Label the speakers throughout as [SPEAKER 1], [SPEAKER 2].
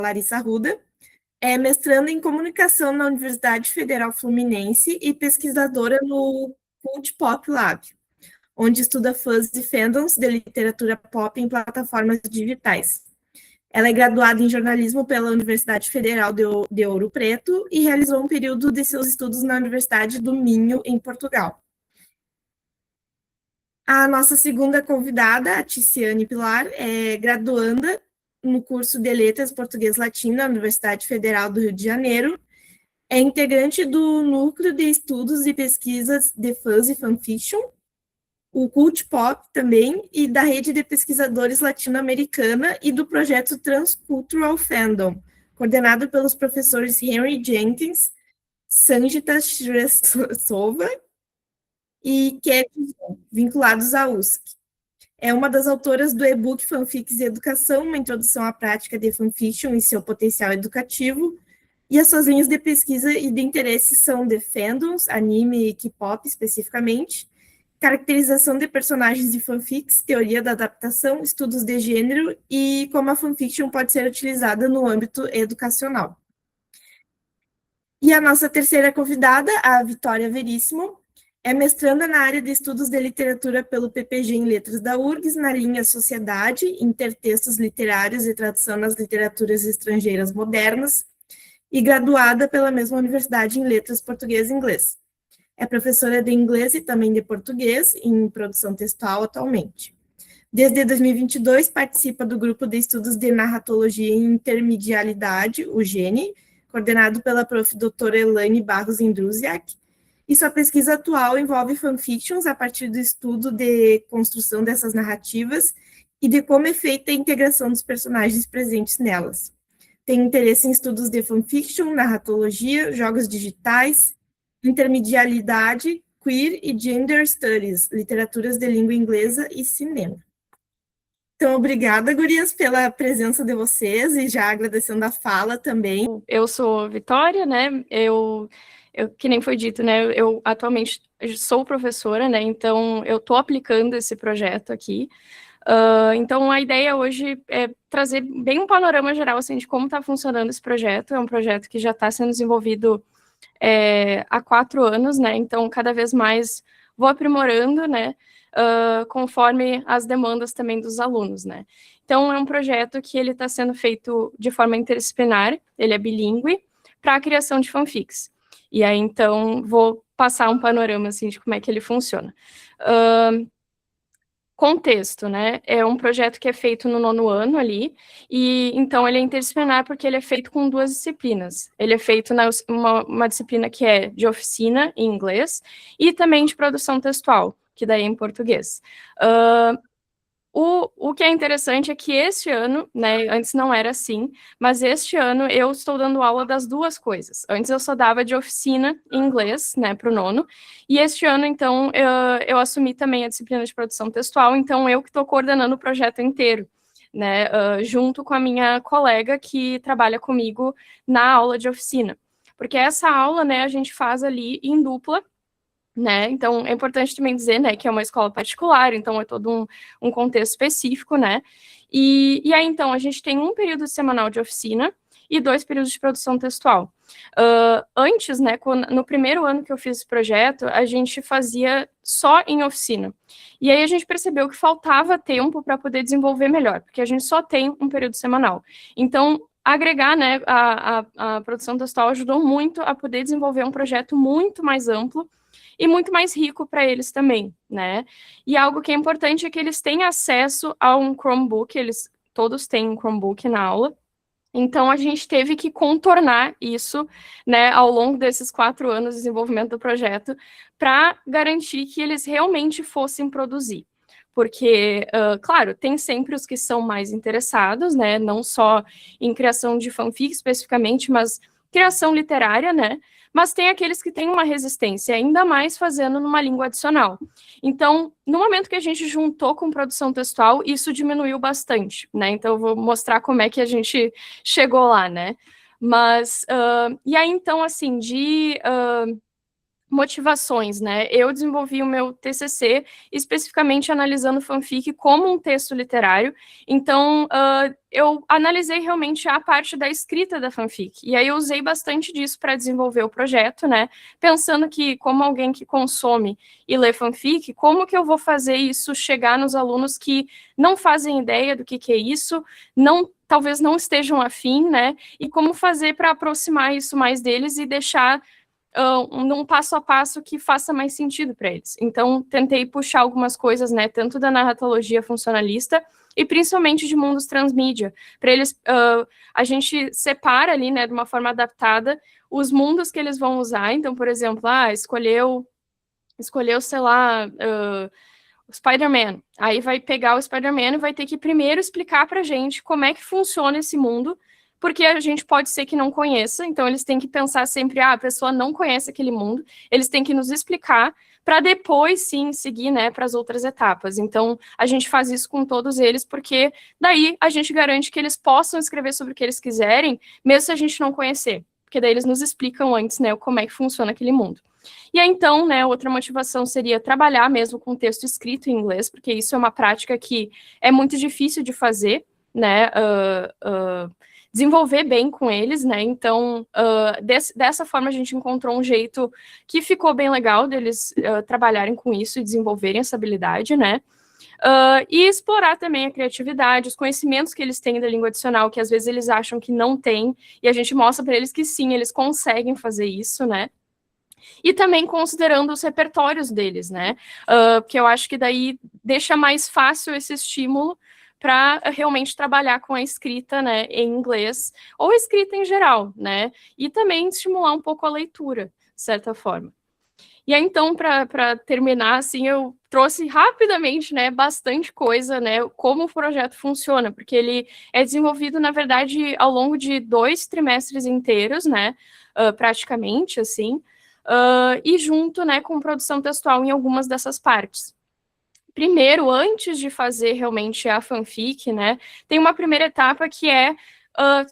[SPEAKER 1] Larissa Arruda, é mestranda em comunicação na Universidade Federal Fluminense e pesquisadora no Cult Pop Lab, onde estuda fãs e fandoms de literatura pop em plataformas digitais. Ela é graduada em jornalismo pela Universidade Federal de Ouro Preto e realizou um período de seus estudos na Universidade do Minho, em Portugal. A nossa segunda convidada, a Ticiane Pilar, é graduanda no curso de Letras Português Latino na Universidade Federal do Rio de Janeiro, é integrante do Núcleo de Estudos e Pesquisas de Fãs e Fanfiction, o Cult Pop também, e da Rede de Pesquisadores Latino-Americana e do projeto Transcultural Fandom, coordenado pelos professores Henry Jenkins, Sanjita Shrestova e Kevin, vinculados à USC. É uma das autoras do e-book Fanfics e Educação, uma introdução à prática de fanfiction e seu potencial educativo, e as suas linhas de pesquisa e de interesse são de fandoms, anime e K-pop especificamente, caracterização de personagens de fanfics, teoria da adaptação, estudos de gênero e como a fanfiction pode ser utilizada no âmbito educacional. E a nossa terceira convidada, a Vitória Veríssimo, é mestranda na área de estudos de literatura pelo PPG em Letras da URGS, na linha Sociedade, Intertextos Literários e Tradução nas Literaturas Estrangeiras Modernas, e graduada pela mesma universidade em Letras Português e Inglês. É professora de inglês e também de português, em produção textual atualmente. Desde 2022, participa do Grupo de Estudos de Narratologia e Intermedialidade, o GENE, coordenado pela prof. doutora Elaine Barros Indrusiak, e sua pesquisa atual envolve fanfictions a partir do estudo de construção dessas narrativas e de como é feita a integração dos personagens presentes nelas. Tem interesse em estudos de fanfiction, narratologia, jogos digitais, intermedialidade, queer e gender studies, literaturas de língua inglesa e cinema. Então, obrigada, gurias, pela presença de vocês e já agradecendo a fala também.
[SPEAKER 2] Eu sou Vitória, né, eu que nem foi dito, né, eu atualmente sou professora, né, então eu estou aplicando esse projeto aqui. Então a ideia hoje é trazer bem um panorama geral, assim, de como está funcionando esse projeto. É um projeto que já está sendo desenvolvido há 4 anos, né, então cada vez mais vou aprimorando, né, conforme as demandas também dos alunos, né. Então é um projeto que ele está sendo feito de forma interdisciplinar, ele é bilíngue, para a criação de fanfics. E aí, então, vou passar um panorama, assim, de como é que ele funciona. Contexto, né? É um projeto que é feito no 9º ano ali, e então ele é interdisciplinar porque ele é feito com 2 disciplinas. Ele é feito uma disciplina que é de oficina, em inglês, e também de produção textual, que daí é em português. O que é interessante é que este ano, né, antes não era assim, mas este ano eu estou dando aula das 2 coisas. Antes eu só dava de oficina em inglês, né, para o 9º, e este ano, então, eu assumi também a disciplina de produção textual, então eu que estou coordenando o projeto inteiro, né, junto com a minha colega que trabalha comigo na aula de oficina. Porque essa aula, né, a gente faz ali em dupla, né, então é importante também dizer, né, que é uma escola particular, então é todo um contexto específico, né, e aí então a gente tem um período semanal de oficina e 2 períodos de produção textual. Antes, né, no primeiro ano que eu fiz esse projeto, a gente fazia só em oficina, e aí a gente percebeu que faltava tempo para poder desenvolver melhor, porque a gente só tem um período semanal, então agregar, né, a produção textual ajudou muito a poder desenvolver um projeto muito mais amplo e muito mais rico para eles também, né? E algo que é importante é que eles têm acesso a um Chromebook, eles todos têm um Chromebook na aula, então a gente teve que contornar isso, né, ao longo desses 4 anos de desenvolvimento do projeto, para garantir que eles realmente fossem produzir. Porque, claro, tem sempre os que são mais interessados, né, não só em criação de fanfic especificamente, mas criação literária, né, mas tem aqueles que têm uma resistência, ainda mais fazendo numa língua adicional. Então, no momento que a gente juntou com produção textual, isso diminuiu bastante, né? Então, eu vou mostrar como é que a gente chegou lá, né? Mas, e aí, então, assim, motivações, né? Eu desenvolvi o meu TCC especificamente analisando fanfic como um texto literário, então eu analisei realmente a parte da escrita da fanfic, e aí eu usei bastante disso para desenvolver o projeto, né? Pensando que, como alguém que consome e lê fanfic, como que eu vou fazer isso chegar nos alunos que não fazem ideia do que é isso, talvez não estejam afim, né? E como fazer para aproximar isso mais deles e deixar num passo a passo que faça mais sentido para eles. Então, tentei puxar algumas coisas, né, tanto da narratologia funcionalista e principalmente de mundos transmídia. Para eles, a gente separa ali, né, de uma forma adaptada, os mundos que eles vão usar. Então, por exemplo, escolheu, sei lá, o Spider-Man. Aí vai pegar o Spider-Man e vai ter que primeiro explicar para a gente como é que funciona esse mundo, porque a gente pode ser que não conheça, então eles têm que pensar sempre, a pessoa não conhece aquele mundo, eles têm que nos explicar para depois, sim, seguir, né, para as outras etapas. Então, a gente faz isso com todos eles, porque daí a gente garante que eles possam escrever sobre o que eles quiserem, mesmo se a gente não conhecer, porque daí eles nos explicam antes, né, como é que funciona aquele mundo. E aí, então, né, outra motivação seria trabalhar mesmo com texto escrito em inglês, porque isso é uma prática que é muito difícil de fazer, né, desenvolver bem com eles, né? Então, dessa forma a gente encontrou um jeito que ficou bem legal deles trabalharem com isso e desenvolverem essa habilidade, né? E explorar também a criatividade, os conhecimentos que eles têm da língua adicional, que às vezes eles acham que não têm, e a gente mostra para eles que sim, eles conseguem fazer isso, né? E também considerando os repertórios deles, né? Porque eu acho que daí deixa mais fácil esse estímulo para realmente trabalhar com a escrita, né, em inglês, ou escrita em geral, né? E também estimular um pouco a leitura, de certa forma. E aí, então, para terminar, assim, eu trouxe rapidamente, né, bastante coisa, né, como o projeto funciona, porque ele é desenvolvido, na verdade, ao longo de 2 trimestres inteiros, né, praticamente, assim, e junto, né, com produção textual em algumas dessas partes. Primeiro, antes de fazer realmente a fanfic, né, tem uma primeira etapa que é,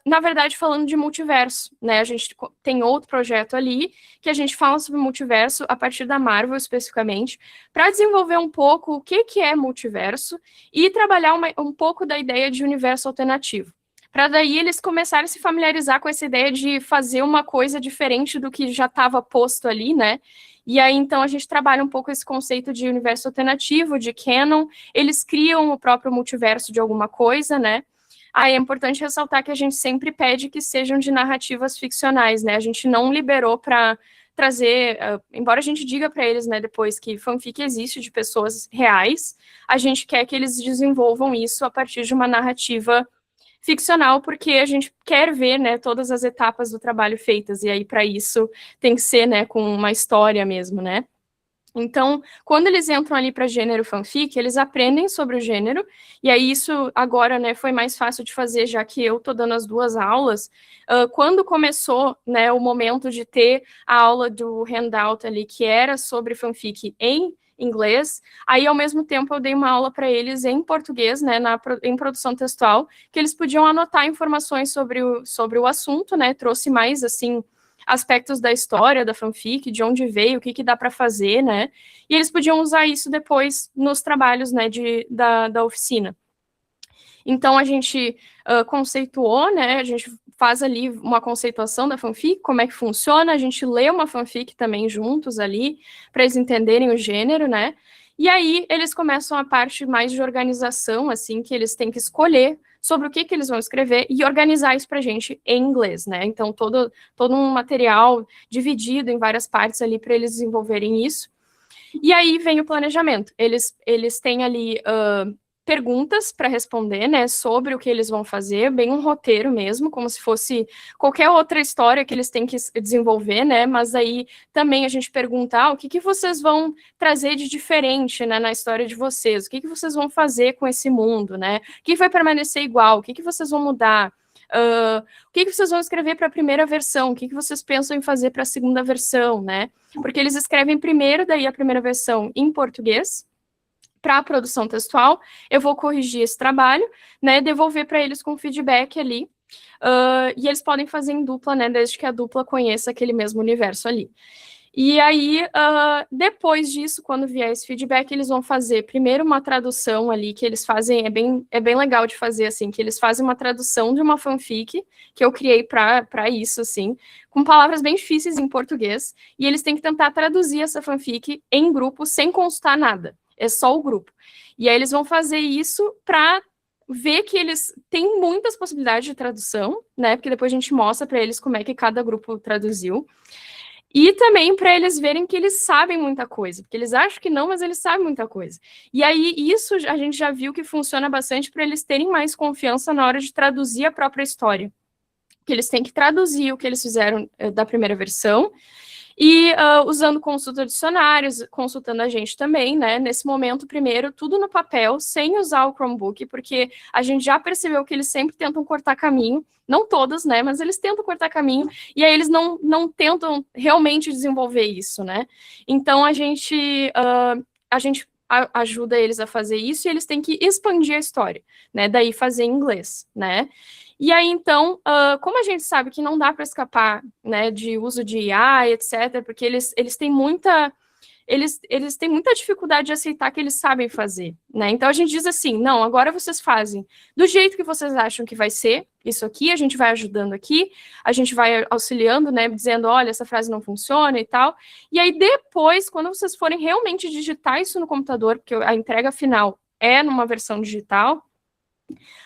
[SPEAKER 2] na verdade, falando de multiverso, né, a gente tem outro projeto ali, que a gente fala sobre multiverso a partir da Marvel, especificamente, para desenvolver um pouco o que é multiverso e trabalhar um pouco da ideia de universo alternativo. Para daí eles começarem a se familiarizar com essa ideia de fazer uma coisa diferente do que já estava posto ali, né, e aí, então, a gente trabalha um pouco esse conceito de universo alternativo, de canon, eles criam o próprio multiverso de alguma coisa, né? Aí é importante ressaltar que a gente sempre pede que sejam de narrativas ficcionais, né? A gente não liberou para trazer, embora a gente diga para eles, né, depois que fanfic existe de pessoas reais, a gente quer que eles desenvolvam isso a partir de uma narrativa ficcional, porque a gente quer ver, né, todas as etapas do trabalho feitas, e aí para isso tem que ser, né, com uma história mesmo, né. Então, quando eles entram ali para gênero fanfic, eles aprendem sobre o gênero, e aí isso agora, né, foi mais fácil de fazer, já que eu tô dando as 2 aulas. Quando começou, né, o momento de ter a aula do handout ali, que era sobre fanfic em inglês, aí ao mesmo tempo eu dei uma aula para eles em português, né, em produção textual, que eles podiam anotar informações sobre o assunto, né, trouxe mais, assim, aspectos da história da fanfic, de onde veio, o que dá para fazer, né, e eles podiam usar isso depois nos trabalhos, né, da oficina. Então, a gente conceituou, né, a gente faz ali uma conceituação da fanfic, como é que funciona, a gente lê uma fanfic também juntos ali, para eles entenderem o gênero, né, e aí eles começam a parte mais de organização, assim, que eles têm que escolher sobre o que eles vão escrever e organizar isso para a gente em inglês, né, então todo um material dividido em várias partes ali para eles desenvolverem isso. E aí vem o planejamento, eles têm ali perguntas para responder, né, sobre o que eles vão fazer, bem um roteiro mesmo, como se fosse qualquer outra história que eles têm que desenvolver, né, mas aí também a gente pergunta, o que vocês vão trazer de diferente, né, na história de vocês, o que vocês vão fazer com esse mundo, né, o que vai permanecer igual, o que vocês vão mudar, o que vocês vão escrever para a primeira versão, o que vocês pensam em fazer para a segunda versão, né, porque eles escrevem primeiro, daí a primeira versão em português, para a produção textual, eu vou corrigir esse trabalho, né, devolver para eles com feedback ali, e eles podem fazer em dupla, né, desde que a dupla conheça aquele mesmo universo ali. E aí, depois disso, quando vier esse feedback, eles vão fazer primeiro uma tradução ali, que eles fazem, é bem legal de fazer, assim, que eles fazem uma tradução de uma fanfic, que eu criei para isso, assim, com palavras bem difíceis em português, e eles têm que tentar traduzir essa fanfic em grupo, sem consultar nada, é só o grupo. E aí eles vão fazer isso para ver que eles têm muitas possibilidades de tradução, né, porque depois a gente mostra para eles como é que cada grupo traduziu, e também para eles verem que eles sabem muita coisa, porque eles acham que não, mas eles sabem muita coisa. E aí, isso a gente já viu que funciona bastante para eles terem mais confiança na hora de traduzir a própria história. Que eles têm que traduzir o que eles fizeram da primeira versão, e usando consulta de dicionários, consultando a gente também, né? Nesse momento, primeiro, tudo no papel, sem usar o Chromebook, porque a gente já percebeu que eles sempre tentam cortar caminho, não todos, né? Mas eles tentam cortar caminho, e aí eles não tentam realmente desenvolver isso, né? Então, a gente ajuda eles a fazer isso, e eles têm que expandir a história, né? Daí fazer em inglês, né? E aí, então, como a gente sabe que não dá para escapar, né, de uso de IA, etc., porque eles têm muita... Eles têm muita dificuldade de aceitar que eles sabem fazer, né? Então a gente diz assim, não, agora vocês fazem do jeito que vocês acham que vai ser, isso aqui, a gente vai ajudando aqui, a gente vai auxiliando, né, dizendo, olha, essa frase não funciona e tal. E aí depois, quando vocês forem realmente digitar isso no computador, porque a entrega final é numa versão digital,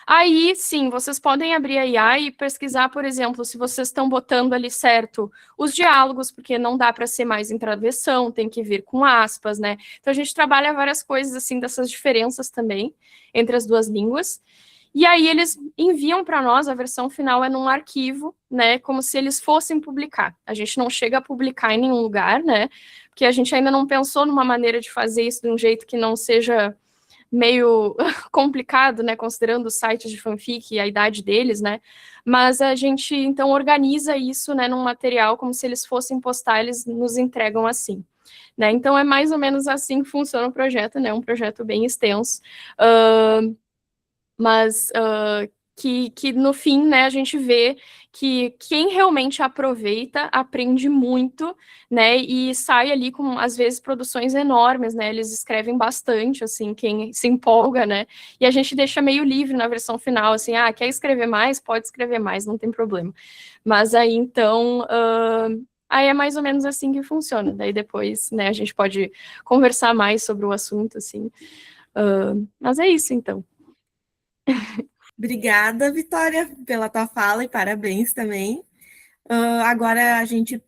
[SPEAKER 2] aí, sim, vocês podem abrir a IA e pesquisar, por exemplo, se vocês estão botando ali certo os diálogos, porque não dá para ser mais em travessão, tem que vir com aspas, né? Então, a gente trabalha várias coisas, assim, dessas diferenças também entre as duas línguas. E aí, eles enviam para nós, a versão final é num arquivo, né? Como se eles fossem publicar. A gente não chega a publicar em nenhum lugar, né? Porque a gente ainda não pensou numa maneira de fazer isso de um jeito que não seja meio complicado, né, considerando os sites de fanfic e a idade deles, né, mas a gente, então, organiza isso, né, num material, como se eles fossem postar, eles nos entregam assim, né, então é mais ou menos assim que funciona o projeto, né, um projeto bem extenso, mas que no fim, né, a gente vê que quem realmente aproveita, aprende muito, né, e sai ali com, às vezes, produções enormes, né, eles escrevem bastante, assim, quem se empolga, né, e a gente deixa meio livre na versão final, assim, quer escrever mais? Pode escrever mais, não tem problema. Mas aí, então, aí é mais ou menos assim que funciona, daí depois, né, a gente pode conversar mais sobre o assunto, assim, mas é isso, então.
[SPEAKER 1] Obrigada, Vitória, pela tua fala e parabéns também. Agora a gente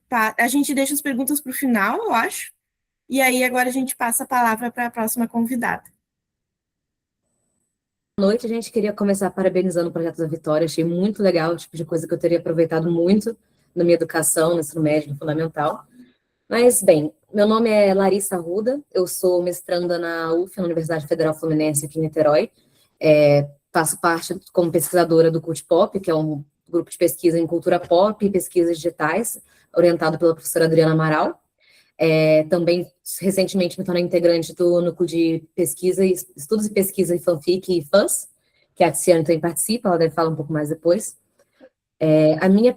[SPEAKER 1] deixa as perguntas para o final, eu acho. E aí agora a gente passa a palavra para a próxima convidada.
[SPEAKER 3] Boa noite, a gente queria começar parabenizando o projeto da Vitória. Achei muito legal, o tipo de coisa que eu teria aproveitado muito na minha educação, no ensino médio, no fundamental. Mas, bem, meu nome é Larissa Arruda, eu sou mestranda na UF, na Universidade Federal Fluminense, aqui em Niterói. Faço parte como pesquisadora do CultPop, que é um grupo de pesquisa em cultura pop e pesquisas digitais, orientado pela professora Adriana Amaral. Também, recentemente, me tornei integrante do núcleo de pesquisa, estudos e pesquisa em fanfic e fãs, que a Tiziane também participa, ela deve falar um pouco mais depois.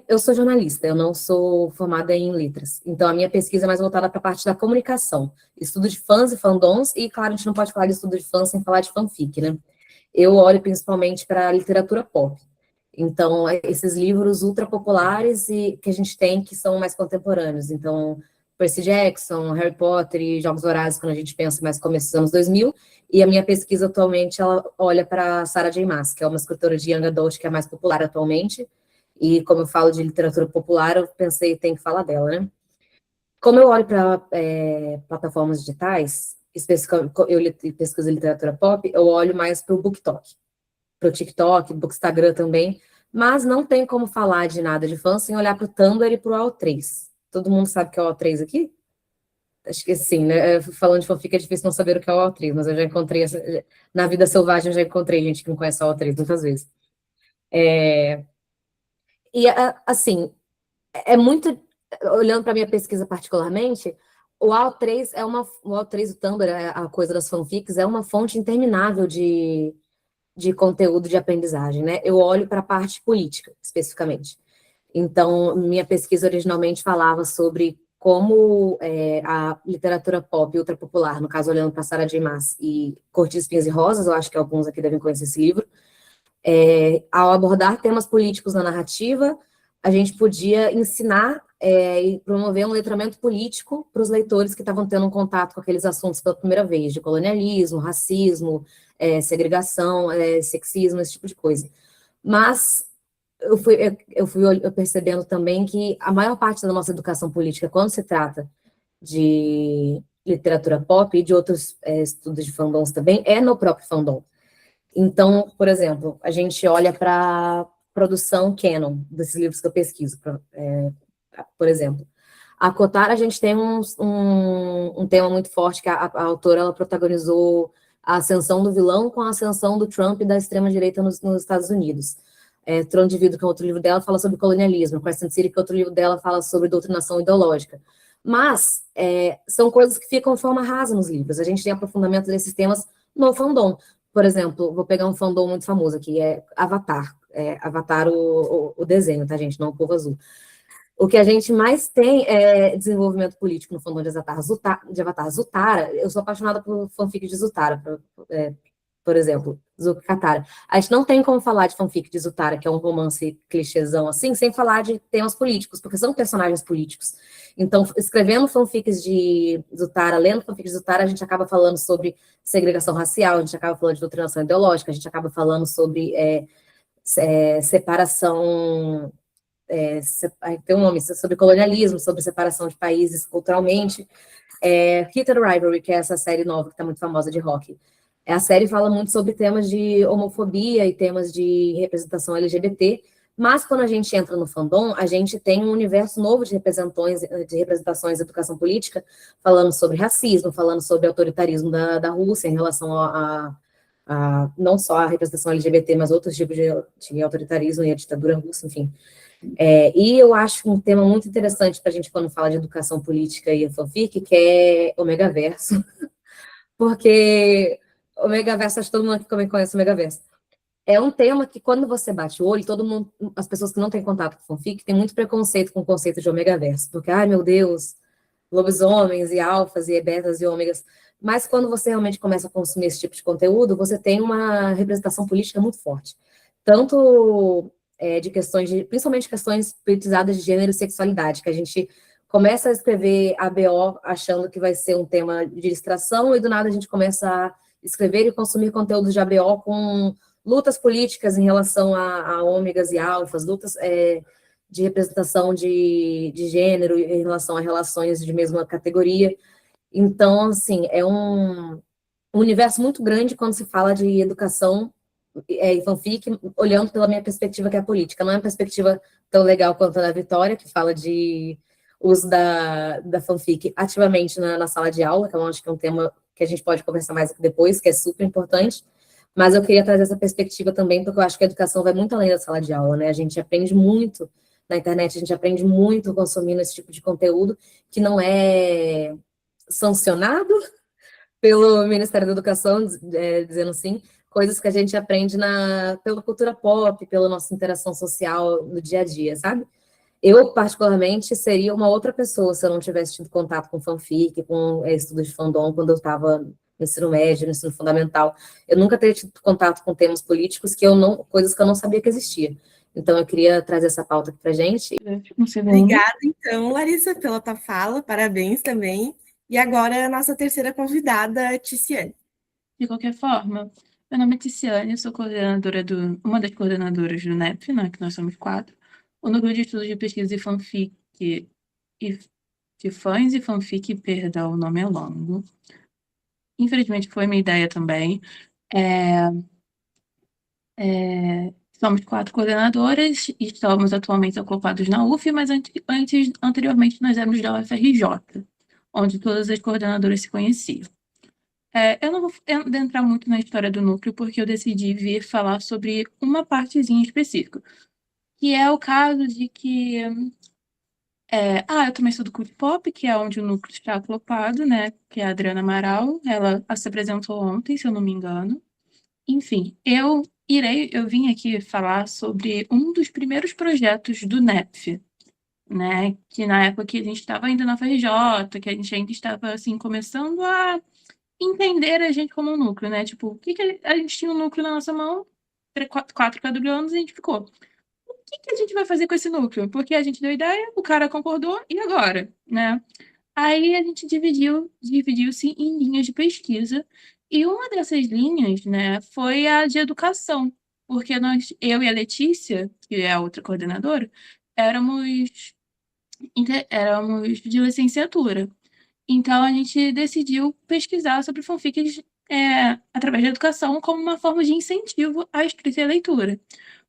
[SPEAKER 3] Eu sou jornalista, eu não sou formada em letras, então a minha pesquisa é mais voltada para a parte da comunicação, estudo de fãs e fandoms, e claro, a gente não pode falar de estudo de fãs sem falar de fanfic, né? Eu olho principalmente para a literatura pop, então esses livros ultra populares e que a gente tem que são mais contemporâneos, então Percy Jackson, Harry Potter e Jogos Vorazes, quando a gente pensa mais começo dos anos 2000, e a minha pesquisa atualmente, ela olha para Sarah J. Maas, que é uma escritora de young adult que é mais popular atualmente, e como eu falo de literatura popular, eu pensei, tem que falar dela, né? Como eu olho para plataformas digitais, especificamente, eu pesquiso literatura pop, eu olho mais para o BookTok, para o TikTok, para o Instagram também, mas não tem como falar de nada de fã sem olhar para o Tumblr e para o AO3. Todo mundo sabe o que é o AO3 aqui? Acho que sim, né? Falando de fanfic é difícil não saber o que é o AO3, mas eu já encontrei, na vida selvagem, eu já encontrei gente que não conhece o AO3 muitas vezes. E, assim, é muito, olhando para a minha pesquisa particularmente, o AO3 o AO3, o Tumblr, a coisa das fanfics, é uma fonte interminável de conteúdo de aprendizagem, né? Eu olho para a parte política, especificamente. Então, minha pesquisa originalmente falava sobre como a literatura pop ultrapopular, no caso, olhando para Sarah J. Maas e Cortiços, Espinhos e Rosas, eu acho que alguns aqui devem conhecer esse livro, ao abordar temas políticos na narrativa, a gente podia ensinar e promover um letramento político para os leitores que estavam tendo um contato com aqueles assuntos pela primeira vez, de colonialismo, racismo, segregação, sexismo, esse tipo de coisa. Mas eu fui percebendo também que a maior parte da nossa educação política, quando se trata de literatura pop e de outros estudos de fandoms também, é no próprio fandom. Então, por exemplo, a gente olha para a produção canon desses livros que eu pesquiso, por exemplo. A Kotara, a gente tem um tema muito forte, que a autora ela protagonizou a ascensão do vilão com a ascensão do Trump e da extrema-direita nos Estados Unidos. Trono de Vidro, que é outro livro dela, fala sobre colonialismo. Crescent City, que é outro livro dela, fala sobre doutrinação ideológica. Mas são coisas que ficam de forma rasa nos livros. A gente tem aprofundamento desses temas no fandom. Por exemplo, vou pegar um fandom muito famoso aqui, Avatar. Avatar, o desenho, tá, gente? Não o Povo Azul. O que a gente mais tem é desenvolvimento político no fandom de Avatar. Zutara, eu sou apaixonada por fanfic de Zutara, por exemplo, Zuko Katara. A gente não tem como falar de fanfic de Zutara, que é um romance clichêzão assim, sem falar de temas políticos, porque são personagens políticos. Então, escrevendo fanfics de Zutara, lendo fanfics de Zutara, a gente acaba falando sobre segregação racial, a gente acaba falando de doutrinação ideológica, a gente acaba falando sobre separação... tem um nome, sobre colonialismo, sobre separação de países culturalmente. Hit and Rivalry, que é essa série nova que está muito famosa de rock. A série fala muito sobre temas de homofobia e temas de representação LGBT, mas quando a gente entra no fandom, a gente tem um universo novo de representações de educação política, falando sobre racismo, falando sobre autoritarismo da Rússia em relação a não só a representação LGBT, mas outros tipos de autoritarismo e a ditadura russa, enfim. E eu acho um tema muito interessante para a gente, quando fala de educação política e a fanfic, que é o Megaverso, porque o Megaverso, acho que todo mundo aqui também conhece o Megaverso. É um tema que, quando você bate o olho, todo mundo, as pessoas que não têm contato com fanfic, têm muito preconceito com o conceito de Omegaverso, porque, ai meu Deus, lobisomens e alfas e betas e ômegas. Mas quando você realmente começa a consumir esse tipo de conteúdo, você tem uma representação política muito forte. Tanto de questões, principalmente questões politizadas de gênero e sexualidade, que a gente começa a escrever ABO achando que vai ser um tema de distração e do nada a gente começa a escrever e consumir conteúdos de ABO com lutas políticas em relação a ômegas e alfas, lutas de representação de gênero em relação a relações de mesma categoria. Então, assim, é um universo muito grande quando se fala de educação e fanfic, olhando pela minha perspectiva, que é a política. Não é uma perspectiva tão legal quanto a da Vitória, que fala de uso da fanfic ativamente na sala de aula, que eu acho que é um tema que a gente pode conversar mais aqui depois, que é super importante, mas eu queria trazer essa perspectiva também, porque eu acho que a educação vai muito além da sala de aula, né? A gente aprende muito na internet, a gente aprende muito consumindo esse tipo de conteúdo, que não é sancionado pelo Ministério da Educação, dizendo assim, coisas que a gente aprende pela cultura pop, pela nossa interação social no dia a dia, sabe? Eu, particularmente, seria uma outra pessoa se eu não tivesse tido contato com fanfic, com estudo de fandom, quando eu estava no ensino médio, no ensino fundamental. Eu nunca teria tido contato com temas políticos coisas que eu não sabia que existia. Então, eu queria trazer essa pauta aqui pra gente.
[SPEAKER 1] Obrigada, então, Larissa, pela tua fala, parabéns também. E agora, a nossa terceira convidada, Ticiane.
[SPEAKER 4] De qualquer forma, meu nome é Ticiane, eu sou uma das coordenadoras do NEP, né, que nós somos 4, o Núcleo de Estudos de Pesquisa e Fanfic, de fãs e fanfic, perdão, o nome é longo. Infelizmente, foi minha ideia também. Somos 4 coordenadoras e estamos atualmente ocupados na UF, mas anteriormente nós éramos da UFRJ, onde todas as coordenadoras se conheciam. Eu não vou adentrar muito na história do núcleo, porque eu decidi vir falar sobre uma partezinha específica, que é o caso de que... eu também sou do Cult Pop, que é onde o núcleo está agrupado, né? Que é a Adriana Amaral. Ela se apresentou ontem, se eu não me engano. Enfim, eu vim aqui falar sobre um dos primeiros projetos do NEPF. né? Que na época que a gente estava ainda na FRJ, que a gente ainda estava, assim, começando a entender a gente como um núcleo, né? Tipo, o que que a gente tinha um núcleo na nossa mão, quatro quadrilhões, e a gente ficou. O que que a gente vai fazer com esse núcleo? Porque a gente deu ideia, o cara concordou, e agora, né? Aí a gente dividiu-se em linhas de pesquisa, e uma dessas linhas, né, foi a de educação, porque eu e a Letícia, que é a outra coordenadora, éramos, éramos de licenciatura. Então a gente decidiu pesquisar sobre fanfics através da educação como uma forma de incentivo à escrita e à leitura.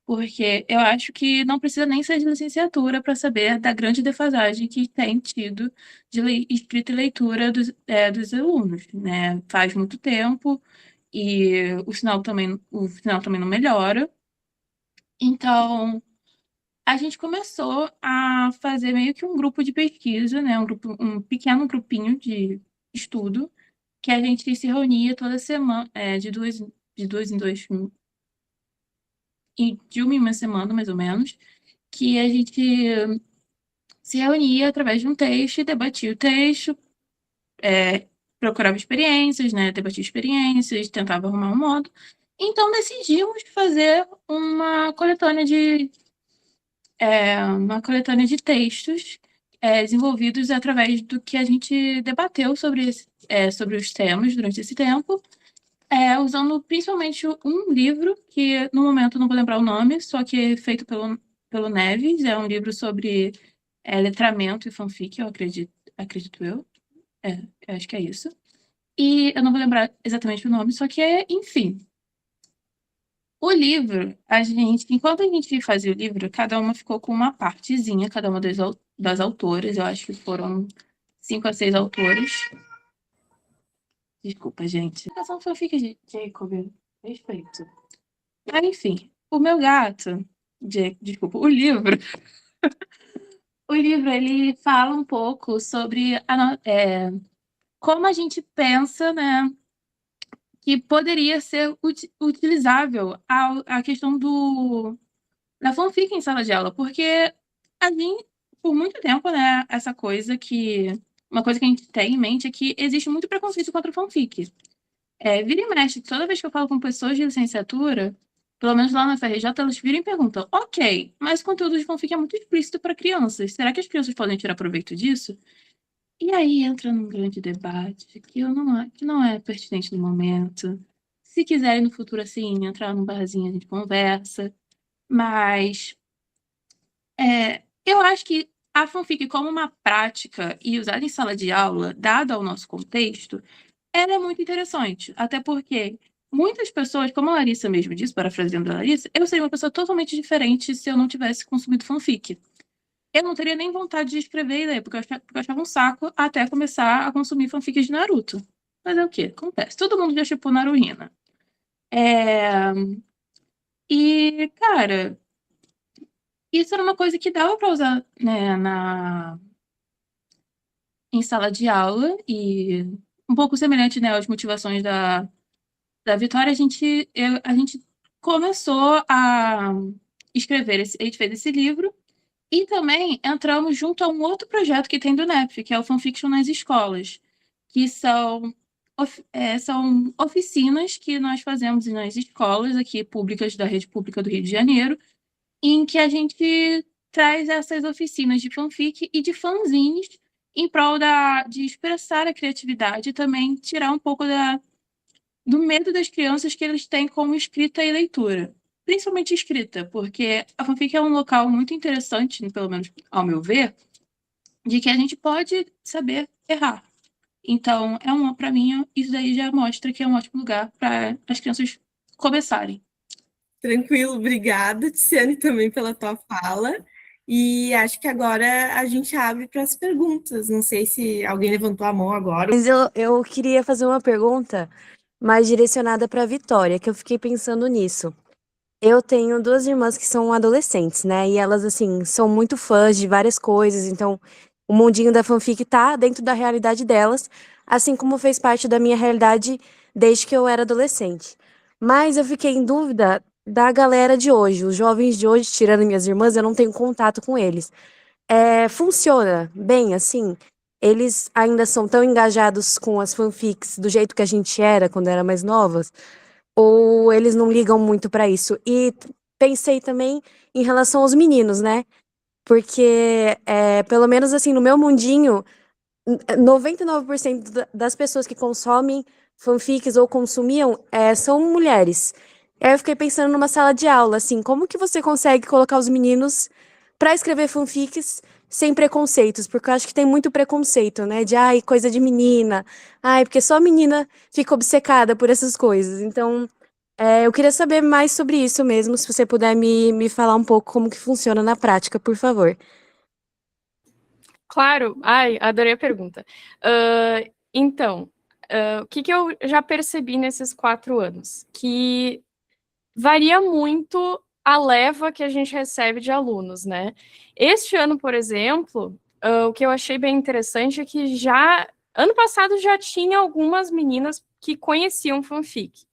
[SPEAKER 4] Porque eu acho que não precisa nem ser de licenciatura para saber da grande defasagem que tem tido de escrita e leitura dos alunos, né? Faz muito tempo e o sinal também não melhora. Então, a gente começou a fazer meio que um grupo de pesquisa, né? Um pequeno grupinho de estudo, que a gente se reunia toda semana, de dois em dois, de uma em uma semana, mais ou menos, que a gente se reunia através de um texto e debatia o texto, procurava experiências, né? Debatia experiências, tentava arrumar um modo. Então decidimos fazer uma coletânea de textos desenvolvidos através do que a gente debateu sobre os temas durante esse tempo, usando principalmente um livro, que no momento não vou lembrar o nome, só que é feito pelo Neves, é um livro sobre letramento e fanfic, acredito eu. Eu acho que é isso. E eu não vou lembrar exatamente o nome, só que enfim. O livro, enquanto a gente fazia o livro, cada uma ficou com uma partezinha, cada uma das autoras, eu acho que foram 5 a 6 autores. Desculpa, gente. A só fica de Jacob, respeito. Mas, enfim, o meu gato, desculpa, o livro, ele fala um pouco sobre como a gente pensa, né, que poderia ser utilizável a questão da fanfic em sala de aula, porque a gente, por muito tempo, né, uma coisa que a gente tem em mente é que existe muito preconceito contra fanfic. Vira e mexe, toda vez que eu falo com pessoas de licenciatura, pelo menos lá na FRJ, elas viram e perguntam, ok, mas o conteúdo de fanfic é muito explícito para crianças, será que as crianças podem tirar proveito disso? E aí entra num grande debate que não é pertinente no momento. Se quiserem no futuro, assim, entrar num barzinho, a gente conversa. Mas eu acho que a fanfic como uma prática e usada em sala de aula, dado ao nosso contexto, ela é muito interessante. Até porque muitas pessoas, como a Larissa mesmo disse, parafraseando a Larissa, eu seria uma pessoa totalmente diferente se eu não tivesse consumido fanfic. Eu não teria nem vontade de escrever e ler, porque eu achava um saco até começar a consumir fanfics de Naruto. Mas é o quê? Acontece. Todo mundo já shippou Naruhina. E, cara, isso era uma coisa que dava para usar, né, em sala de aula, e um pouco semelhante, né, às motivações da Vitória, a gente começou a escrever, a gente fez esse livro, e também entramos junto a um outro projeto que tem do NEP, que é o Fanfiction nas escolas, que são oficinas que nós fazemos nas escolas aqui públicas da rede pública do Rio de Janeiro, em que a gente traz essas oficinas de fanfic e de fanzines em prol de expressar a criatividade e também tirar um pouco do medo das crianças que eles têm com escrita e leitura. Principalmente escrita, porque a fanfic é um local muito interessante, pelo menos ao meu ver, de que a gente pode saber errar. Então, para mim, isso daí já mostra que é um ótimo lugar para as crianças começarem.
[SPEAKER 1] Tranquilo, obrigada, Tiziane, também pela tua fala. E acho que agora a gente abre para as perguntas. Não sei se alguém levantou a mão agora.
[SPEAKER 5] Mas eu queria fazer uma pergunta mais direcionada para a Vitória, que eu fiquei pensando nisso. Eu tenho duas irmãs que são adolescentes, né? E elas, assim, são muito fãs de várias coisas, então o mundinho da fanfic tá dentro da realidade delas, assim como fez parte da minha realidade desde que eu era adolescente. Mas eu fiquei em dúvida da galera de hoje, os jovens de hoje, tirando minhas irmãs, eu não tenho contato com eles. funciona bem, assim? Eles ainda são tão engajados com as fanfics do jeito que a gente era quando era mais novas? Ou eles não ligam muito pra isso? E pensei também em relação aos meninos, né? Porque, pelo menos assim, no meu mundinho, 99% das pessoas que consomem fanfics ou consumiam são mulheres. Aí eu fiquei pensando numa sala de aula, assim, como que você consegue colocar os meninos pra escrever fanfics sem preconceitos? Porque eu acho que tem muito preconceito, né? De, ai, coisa de menina. Ai, porque só menina fica obcecada por essas coisas. Então, eu queria saber mais sobre isso mesmo, se você puder me falar um pouco como que funciona na prática, por favor.
[SPEAKER 2] Claro, ai, adorei a pergunta. Então, o que que eu já percebi nesses 4 anos? Que varia muito a leva que a gente recebe de alunos, né? Este ano, por exemplo, o que eu achei bem interessante é que ano passado já tinha algumas meninas que conheciam fanfic.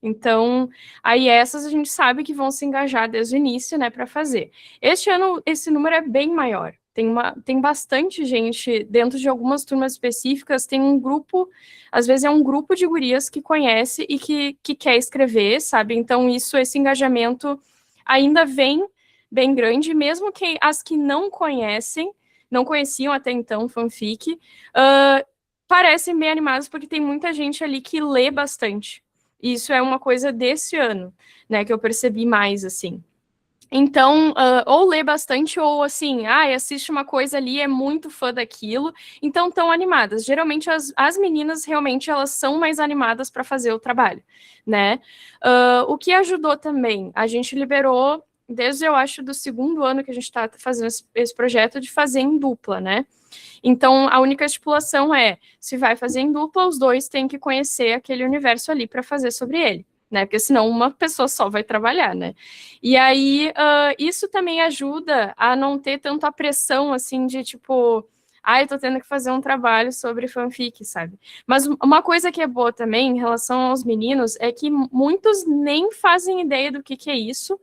[SPEAKER 2] Então, aí essas a gente sabe que vão se engajar desde o início, né, para fazer. Este ano, esse número é bem maior. Tem bastante gente dentro de algumas turmas específicas, tem um grupo, às vezes é um grupo de gurias que conhece e que quer escrever, sabe? Então, esse engajamento ainda vem bem grande, mesmo que as que não conheciam até então fanfic, parecem bem animadas porque tem muita gente ali que lê bastante. Isso é uma coisa desse ano, né, que eu percebi mais, assim. Então, ou lê bastante, ou assim, assiste uma coisa ali, é muito fã daquilo, então estão animadas. Geralmente, as meninas, realmente, elas são mais animadas para fazer o trabalho, né? O que ajudou também, a gente liberou, desde, eu acho, do 2º ano que a gente está fazendo esse projeto, de fazer em dupla, né? Então, a única estipulação se vai fazer em dupla, os dois têm que conhecer aquele universo ali para fazer sobre ele, né? Porque senão uma pessoa só vai trabalhar, né? E aí, isso também ajuda a não ter tanto a pressão, assim, de tipo, eu tô tendo que fazer um trabalho sobre fanfic, sabe? Mas uma coisa que é boa também, em relação aos meninos, é que muitos nem fazem ideia do que é isso,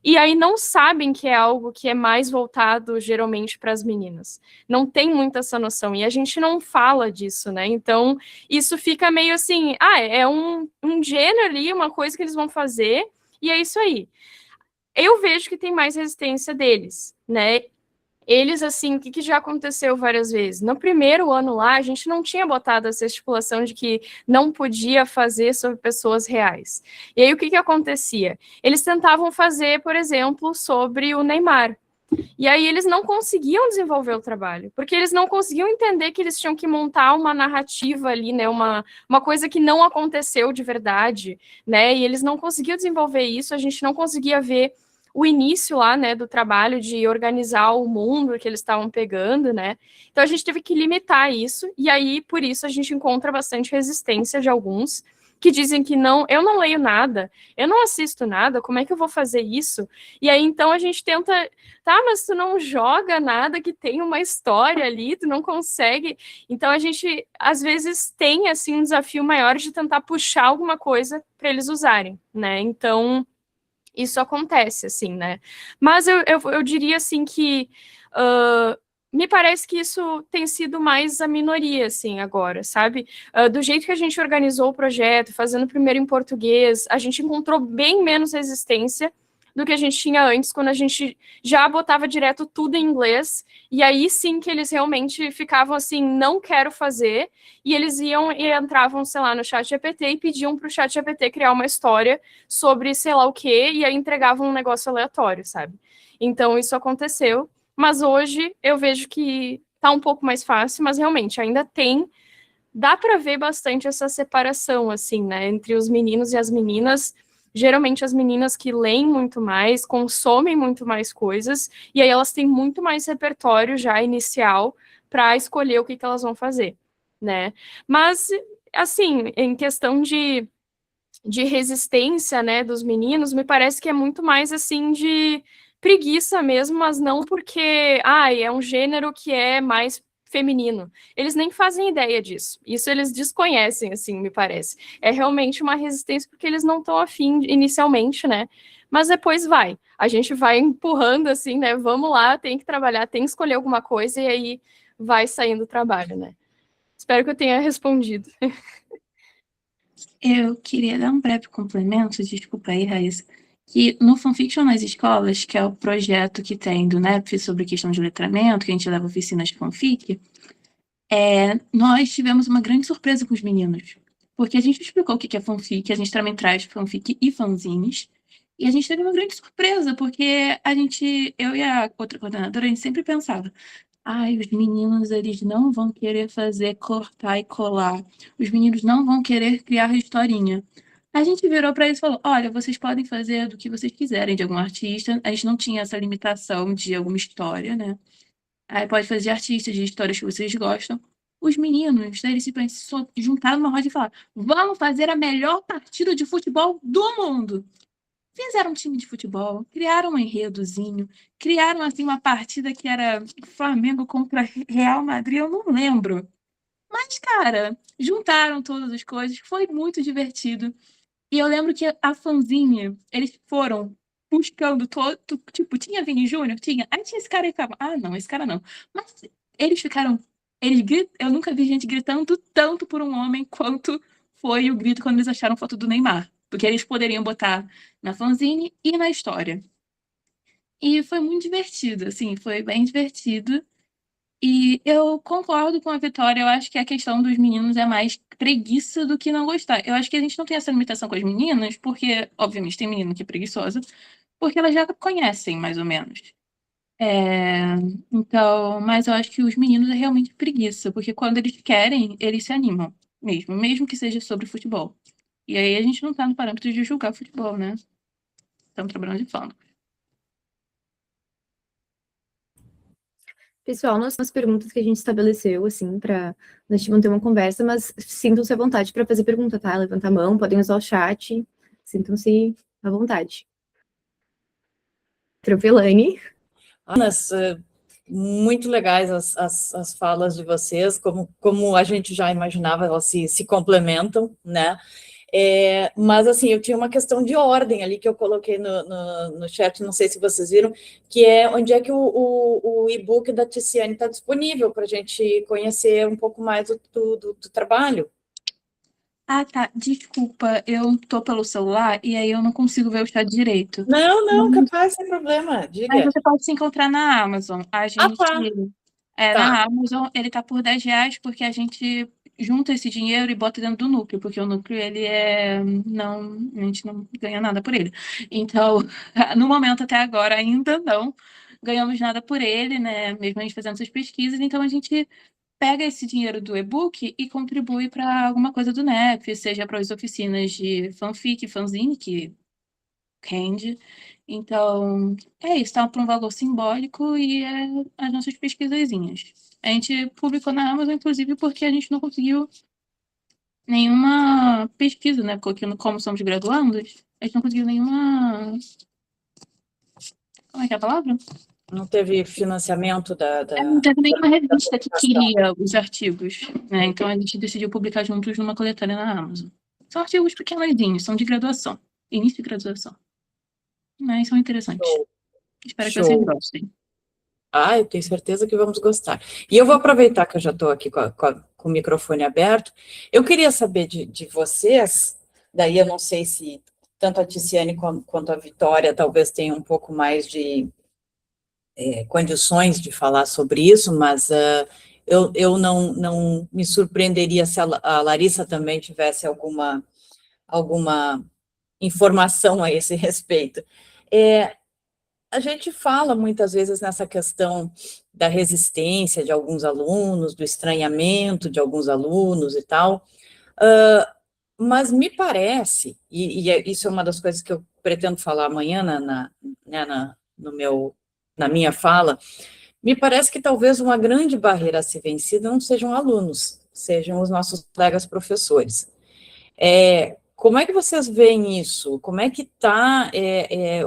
[SPEAKER 2] e aí não sabem que é algo que é mais voltado geralmente para as meninas. Não tem muito essa noção. E a gente não fala disso, né? Então, isso fica meio assim, é um gênero ali, uma coisa que eles vão fazer, e é isso aí. Eu vejo que tem mais resistência deles, né? Eles, assim, o que já aconteceu várias vezes? No primeiro ano lá, a gente não tinha botado essa estipulação de que não podia fazer sobre pessoas reais. E aí, o que acontecia? Eles tentavam fazer, por exemplo, sobre o Neymar. E aí, eles não conseguiam desenvolver o trabalho, porque eles não conseguiam entender que eles tinham que montar uma narrativa ali, né? Uma coisa que não aconteceu de verdade, né? E eles não conseguiam desenvolver isso, a gente não conseguia ver o início lá, né, do trabalho de organizar o mundo que eles estavam pegando, né? Então a gente teve que limitar isso, e aí por isso a gente encontra bastante resistência de alguns que dizem que não, eu não leio nada, eu não assisto nada, como é que eu vou fazer isso? E aí então a gente tenta, mas tu não joga nada que tem uma história ali, tu não consegue. Então a gente às vezes tem assim um desafio maior de tentar puxar alguma coisa para eles usarem, né? Então isso acontece, assim, né? Mas eu diria, assim, que me parece que isso tem sido mais a minoria, assim, agora, sabe? Do jeito que a gente organizou o projeto, fazendo primeiro em português, a gente encontrou bem menos resistência do que a gente tinha antes, quando a gente já botava direto tudo em inglês, e aí sim que eles realmente ficavam assim, não quero fazer, e eles iam e entravam, sei lá, no ChatGPT e pediam para o ChatGPT criar uma história sobre sei lá o quê, e aí entregavam um negócio aleatório, sabe? Então isso aconteceu, mas hoje eu vejo que tá um pouco mais fácil, mas realmente ainda dá para ver bastante essa separação, assim, né, entre os meninos e as meninas. Geralmente as meninas que leem muito mais, consomem muito mais coisas, e aí elas têm muito mais repertório já inicial para escolher o que elas vão fazer, né? Mas, assim, em questão de resistência, né, dos meninos, me parece que é muito mais, assim, de preguiça mesmo, mas não porque, é um gênero que é mais feminino. Eles nem fazem ideia disso. Isso eles desconhecem, assim, me parece. É realmente uma resistência porque eles não estão afim inicialmente, né? mas depois vai. A gente vai empurrando assim, né? Vamos lá, tem que trabalhar, tem que escolher alguma coisa e aí vai saindo o trabalho, né? Espero que eu tenha respondido.
[SPEAKER 4] Eu queria dar um breve complemento, desculpa aí, Raíssa, que no Fanfiction nas escolas, que é o projeto que tem do NEP sobre questão de letramento, que a gente leva oficinas de fanfic, nós tivemos uma grande surpresa com os meninos, porque a gente explicou o que é fanfic, a gente também traz fanfic e fanzines, e a gente teve uma grande surpresa, porque eu e a outra coordenadora, a gente sempre pensava, ai, os meninos, eles não vão querer fazer cortar e colar. Os meninos não vão querer criar historinha. A gente virou para eles e falou, olha, vocês podem fazer do que vocês quiserem de algum artista. A gente não tinha essa limitação de alguma história, né? Aí pode fazer de artistas, de histórias que vocês gostam. Os meninos, eles simplesmente se juntaram numa roda e falaram, vamos fazer a melhor partida de futebol do mundo. Fizeram um time de futebol, criaram um enredozinho, criaram assim uma partida que era Flamengo contra Real Madrid, eu não lembro. Mas, cara, juntaram todas as coisas, foi muito divertido. E eu lembro que a fanzine, eles foram buscando todo, tipo, tinha Vini Júnior? Tinha. Aí tinha esse cara e ficava, ah, não, esse cara não. Mas eles ficaram, eu nunca vi gente gritando tanto por um homem quanto foi o grito quando eles acharam foto do Neymar. Porque eles poderiam botar na fanzine e na história. E foi muito divertido, assim, foi bem divertido. E eu concordo com a Vitória, eu acho que a questão dos meninos é mais preguiça do que não gostar. Eu acho que a gente não tem essa limitação com as meninas, porque, obviamente, tem menino que é preguiçosa, porque elas já conhecem, mais ou menos. Então, mas eu acho que os meninos é realmente preguiça, porque quando eles querem, eles se animam, mesmo que seja sobre futebol. E aí a gente não tá no parâmetro de julgar futebol, né? Estamos trabalhando de forma.
[SPEAKER 6] Pessoal, nas perguntas que a gente estabeleceu, assim, para a gente manter uma conversa, mas sintam-se à vontade para fazer pergunta, tá? Levantar a mão, podem usar o chat, sintam-se à vontade. Tropelane.
[SPEAKER 7] Muito legais as falas de vocês, como a gente já imaginava, elas se complementam, né? Mas, assim, eu tinha uma questão de ordem ali que eu coloquei no chat, não sei se vocês viram, que é onde é que o e-book da Ticiane está disponível para a gente conhecer um pouco mais do trabalho.
[SPEAKER 4] Ah, tá. Desculpa, eu tô pelo celular e aí eu não consigo ver o chat direito.
[SPEAKER 7] Não, capaz, sem problema, diga.
[SPEAKER 4] Mas você pode se encontrar na Amazon. A gente,
[SPEAKER 7] tá.
[SPEAKER 4] na Amazon, ele tá por R$10 porque a gente junta esse dinheiro e bota dentro do núcleo, porque o núcleo, a gente não ganha nada por ele. Então, no momento até agora, ainda não ganhamos nada por ele, né? Mesmo a gente fazendo essas pesquisas, então a gente pega esse dinheiro do e-book e contribui para alguma coisa do NEP, seja para as oficinas de fanfic, fanzine, que rende. Então, é isso, tá para um valor simbólico e as nossas pesquisazinhas. A gente publicou na Amazon, inclusive, porque a gente não conseguiu nenhuma pesquisa, né? Porque como somos graduandos, a gente não conseguiu nenhuma... Como é que é a palavra?
[SPEAKER 7] Não teve financiamento
[SPEAKER 4] Não teve nenhuma revista que queria os artigos, né? Então a gente decidiu publicar juntos numa coletânea na Amazon. São artigos pequenininhos, são de graduação, início de graduação. Mas são interessantes.
[SPEAKER 7] Show.
[SPEAKER 4] Espero que vocês gostem.
[SPEAKER 7] Eu tenho certeza que vamos gostar. E eu vou aproveitar que eu já estou aqui com o microfone aberto. Eu queria saber de vocês, daí eu não sei se tanto a Ticiane quanto a Vitória talvez tenham um pouco mais de condições de falar sobre isso, mas eu não me surpreenderia se a Larissa também tivesse alguma informação a esse respeito. A gente fala muitas vezes nessa questão da resistência de alguns alunos, do estranhamento de alguns alunos e tal, mas me parece, isso é uma das coisas que eu pretendo falar amanhã na minha fala, me parece que talvez uma grande barreira a ser vencida não sejam alunos, sejam os nossos colegas professores. Como é que vocês veem isso? Como é que está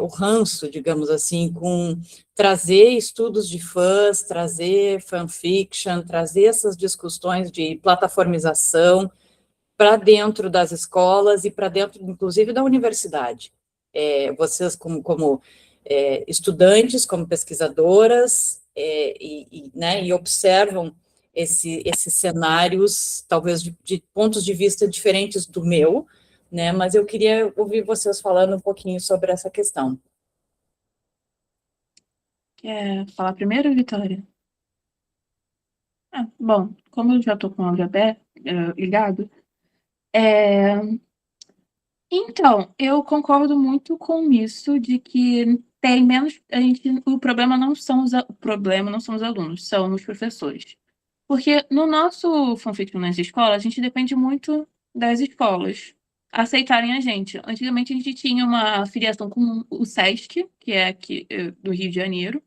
[SPEAKER 7] o ranço, digamos assim, com trazer estudos de fãs, trazer fanfiction, trazer essas discussões de plataformização para dentro das escolas e para dentro, inclusive, da universidade? vocês como estudantes, como pesquisadoras, né, e observam esses cenários, talvez de pontos de vista diferentes do meu, né, mas eu queria ouvir vocês falando um pouquinho sobre essa questão.
[SPEAKER 4] Quer falar primeiro, Vitória? Bom, como eu já estou com o áudio aberto, ligado, então, eu concordo muito com isso, de que tem menos. O problema não são os alunos, são os professores. Porque no nosso fanfic nas escolas, a gente depende muito das escolas aceitarem a gente. Antigamente, a gente tinha uma filiação com o SESC, que é aqui do Rio de Janeiro,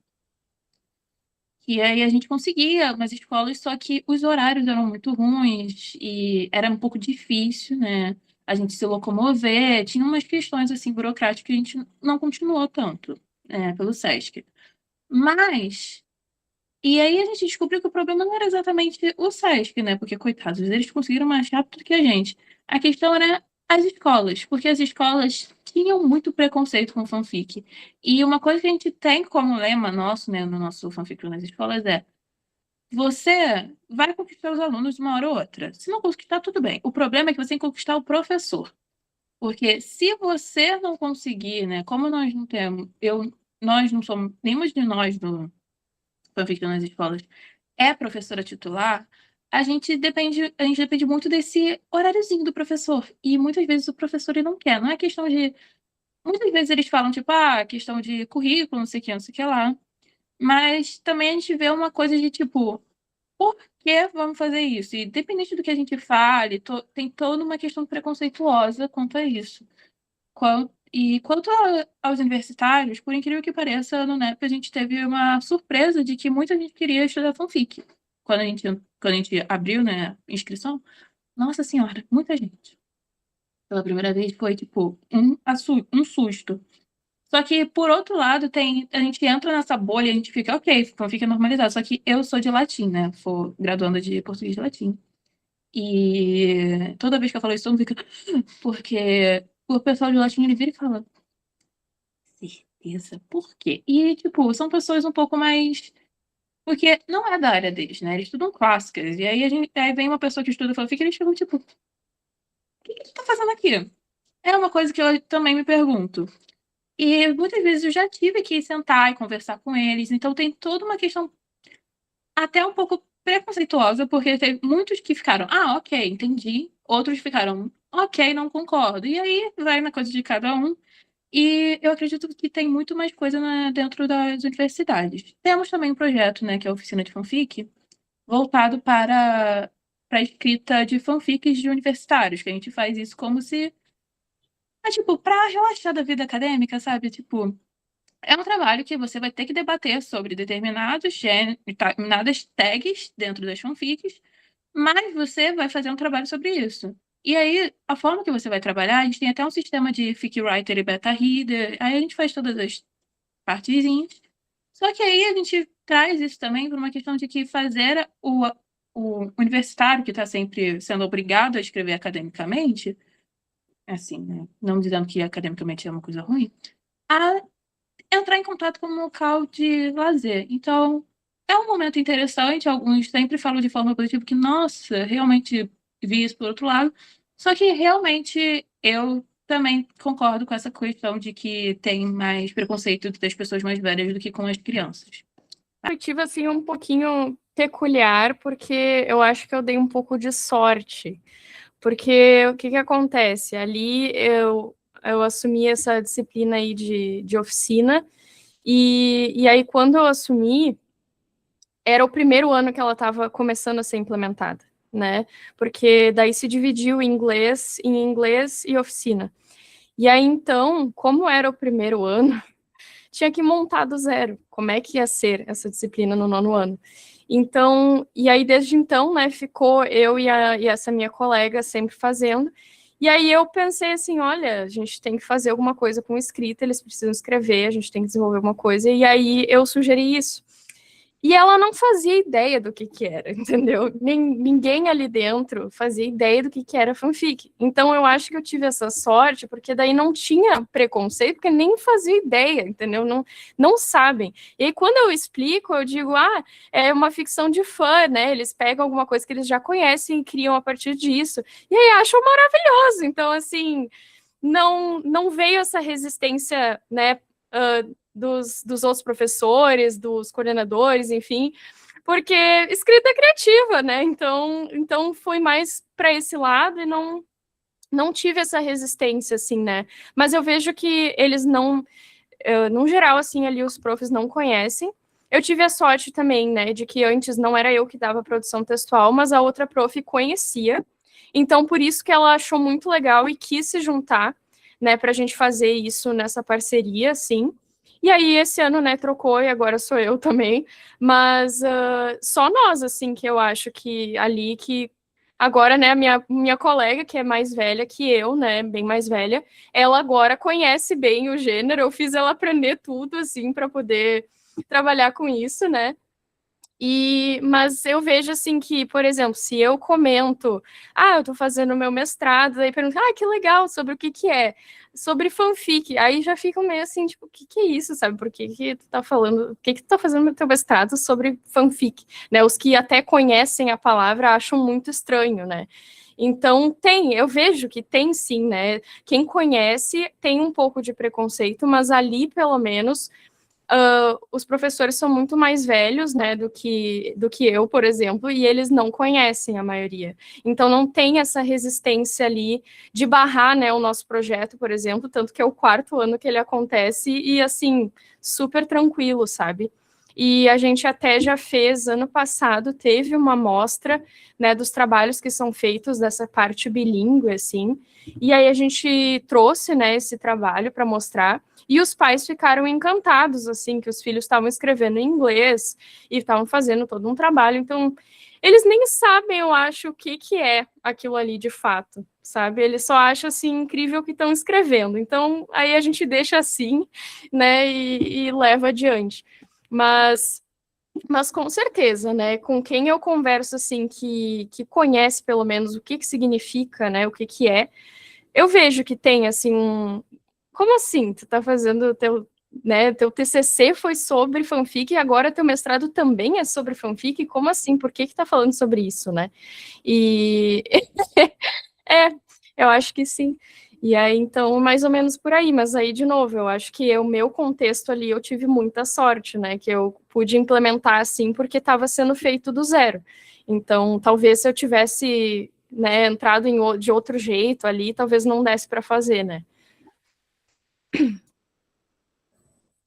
[SPEAKER 4] e aí a gente conseguia umas escolas, só que os horários eram muito ruins e era um pouco difícil, né? A gente se locomover, tinha umas questões assim burocráticas que a gente não continuou tanto, pelo SESC. Mas e aí a gente descobriu que o problema não era exatamente o SESC, né? Porque, coitados, eles conseguiram mais rápido que a gente. A questão era as escolas, porque as escolas tinham muito preconceito com fanfic. E uma coisa que a gente tem como lema nosso, né, no nosso fanfic nas escolas é: você vai conquistar os alunos de uma hora ou outra. Se não conquistar, tudo bem. O problema é que você tem que conquistar o professor. Porque se você não conseguir, né, como nós não temos, nós não somos, nenhuma de nós do fanfic nas escolas é professora titular, a gente depende muito desse horáriozinho do professor. E muitas vezes o professor ele não quer. Não é questão de. Muitas vezes eles falam, tipo, questão de currículo, não sei o que lá. Mas também a gente vê uma coisa de tipo, por que vamos fazer isso? E dependente do que a gente fale, tem toda uma questão preconceituosa quanto a isso. E quanto aos universitários, por incrível que pareça, no NEP a gente teve uma surpresa de que muita gente queria estudar fanfic. Quando a gente abriu, né, inscrição, nossa senhora, muita gente. Pela primeira vez foi, tipo, um susto. Só que, por outro lado, a gente entra nessa bolha e a gente fica, ok, fanfic é normalizado. Só que eu sou de latim, né, sou graduanda de português de latim. E toda vez que eu falo isso, todo mundo fica... Porque o pessoal de latim, ele vira e fala... Certeza? Por quê? E, tipo, são pessoas um pouco mais... Porque não é da área deles, né? Eles estudam clássicas. E aí, aí vem uma pessoa que estuda fanfic e eles ficam, tipo... O que tu tá fazendo aqui? É uma coisa que eu também me pergunto. E muitas vezes eu já tive que sentar e conversar com eles. Então tem toda uma questão até um pouco preconceituosa, porque teve muitos que ficaram, ok, entendi. Outros ficaram, ok, não concordo. E aí vai na coisa de cada um. E eu acredito que tem muito mais coisa dentro das universidades. Temos também um projeto, né, que é a Oficina de Fanfic, voltado para a escrita de fanfics de universitários, que a gente faz isso como se... tipo, para relaxar da vida acadêmica, sabe? Tipo, é um trabalho que você vai ter que debater sobre determinadas tags dentro das fanfics, mas você vai fazer um trabalho sobre isso. E aí, a forma que você vai trabalhar, a gente tem até um sistema de fic writer e beta reader, aí a gente faz todas as partezinhas. Só que aí a gente traz isso também para uma questão de que fazer o universitário, que está sempre sendo obrigado a escrever academicamente, assim, né? Não dizendo que academicamente é uma coisa ruim, a entrar em contato com um local de lazer. Então, é um momento interessante. Alguns sempre falam de forma positiva que, nossa, realmente vi isso por outro lado. Só que realmente eu também concordo com essa questão de que tem mais preconceito das pessoas mais velhas do que com as crianças.
[SPEAKER 2] Perspectiva, assim, um pouquinho peculiar, porque eu acho que eu dei um pouco de sorte. Porque o que acontece? Ali eu assumi essa disciplina aí de oficina, e aí quando eu assumi, era o primeiro ano que ela estava começando a ser implementada, né? Porque daí se dividiu em inglês e oficina. E aí, então, como era o primeiro ano, tinha que montar do zero como é que ia ser essa disciplina no 9º ano. Então, e aí desde então, né, ficou eu e essa minha colega sempre fazendo. E aí eu pensei assim, olha, a gente tem que fazer alguma coisa com escrita, eles precisam escrever, a gente tem que desenvolver alguma coisa. E aí eu sugeri isso. E ela não fazia ideia do que era, entendeu? Ninguém ali dentro fazia ideia do que era fanfic. Então eu acho que eu tive essa sorte, porque daí não tinha preconceito, porque nem fazia ideia, entendeu? Não sabem. E aí quando eu explico, eu digo, é uma ficção de fã, né? Eles pegam alguma coisa que eles já conhecem e criam a partir disso. E aí acham maravilhoso. Então, assim, não veio essa resistência, né? Dos outros professores, dos coordenadores, enfim, porque escrita criativa, né? Então foi mais para esse lado e não tive essa resistência, assim, né? Mas eu vejo que eles não, no geral, assim, ali os profs não conhecem. Eu tive a sorte também, né, de que antes não era eu que dava produção textual, mas a outra prof conhecia. Então, por isso que ela achou muito legal e quis se juntar, né, para a gente fazer isso nessa parceria, assim. E aí, esse ano, né, trocou e agora sou eu também. Mas só nós, assim, que eu acho que ali que. Agora, né, a minha colega, que é mais velha que eu, né, bem mais velha, ela agora conhece bem o gênero. Eu fiz ela aprender tudo, assim, para poder trabalhar com isso, né? Mas eu vejo assim que, por exemplo, se eu comento, eu tô fazendo meu mestrado, aí pergunto, que legal, sobre o que é? Sobre fanfic, aí já fica meio assim, tipo, o que é isso, sabe? Por que tu tá falando, o que tu tá fazendo no teu mestrado sobre fanfic, né? Os que até conhecem a palavra acham muito estranho, né? Então, eu vejo que tem sim, né? Quem conhece tem um pouco de preconceito, mas ali, pelo menos, os professores são muito mais velhos, né, do que eu, por exemplo, e eles não conhecem a maioria. Então, não tem essa resistência ali de barrar, né, o nosso projeto, por exemplo, tanto que é o 4º ano que ele acontece e, assim, super tranquilo, sabe? E a gente até já fez, ano passado, teve uma amostra, né, dos trabalhos que são feitos dessa parte bilíngue, assim, e aí a gente trouxe, né, esse trabalho para mostrar, e os pais ficaram encantados, assim, que os filhos estavam escrevendo em inglês e estavam fazendo todo um trabalho. Então, eles nem sabem, eu acho, o que é aquilo ali de fato, sabe? Eles só acham, assim, incrível o que estão escrevendo. Então, aí a gente deixa assim, né, e leva adiante. Mas com certeza, né, com quem eu converso, assim, que conhece, pelo menos, o que significa, né, o que é, eu vejo que tem, assim, como assim? Tu tá fazendo teu TCC foi sobre fanfic e agora teu mestrado também é sobre fanfic? Como assim? Por que tá falando sobre isso, né? E eu acho que sim. E aí, então, mais ou menos por aí, mas aí, de novo, eu acho que o meu contexto ali, eu tive muita sorte, né, que eu pude implementar, assim, porque estava sendo feito do zero. Então, talvez se eu tivesse, né, entrado de outro jeito ali, talvez não desse para fazer, né.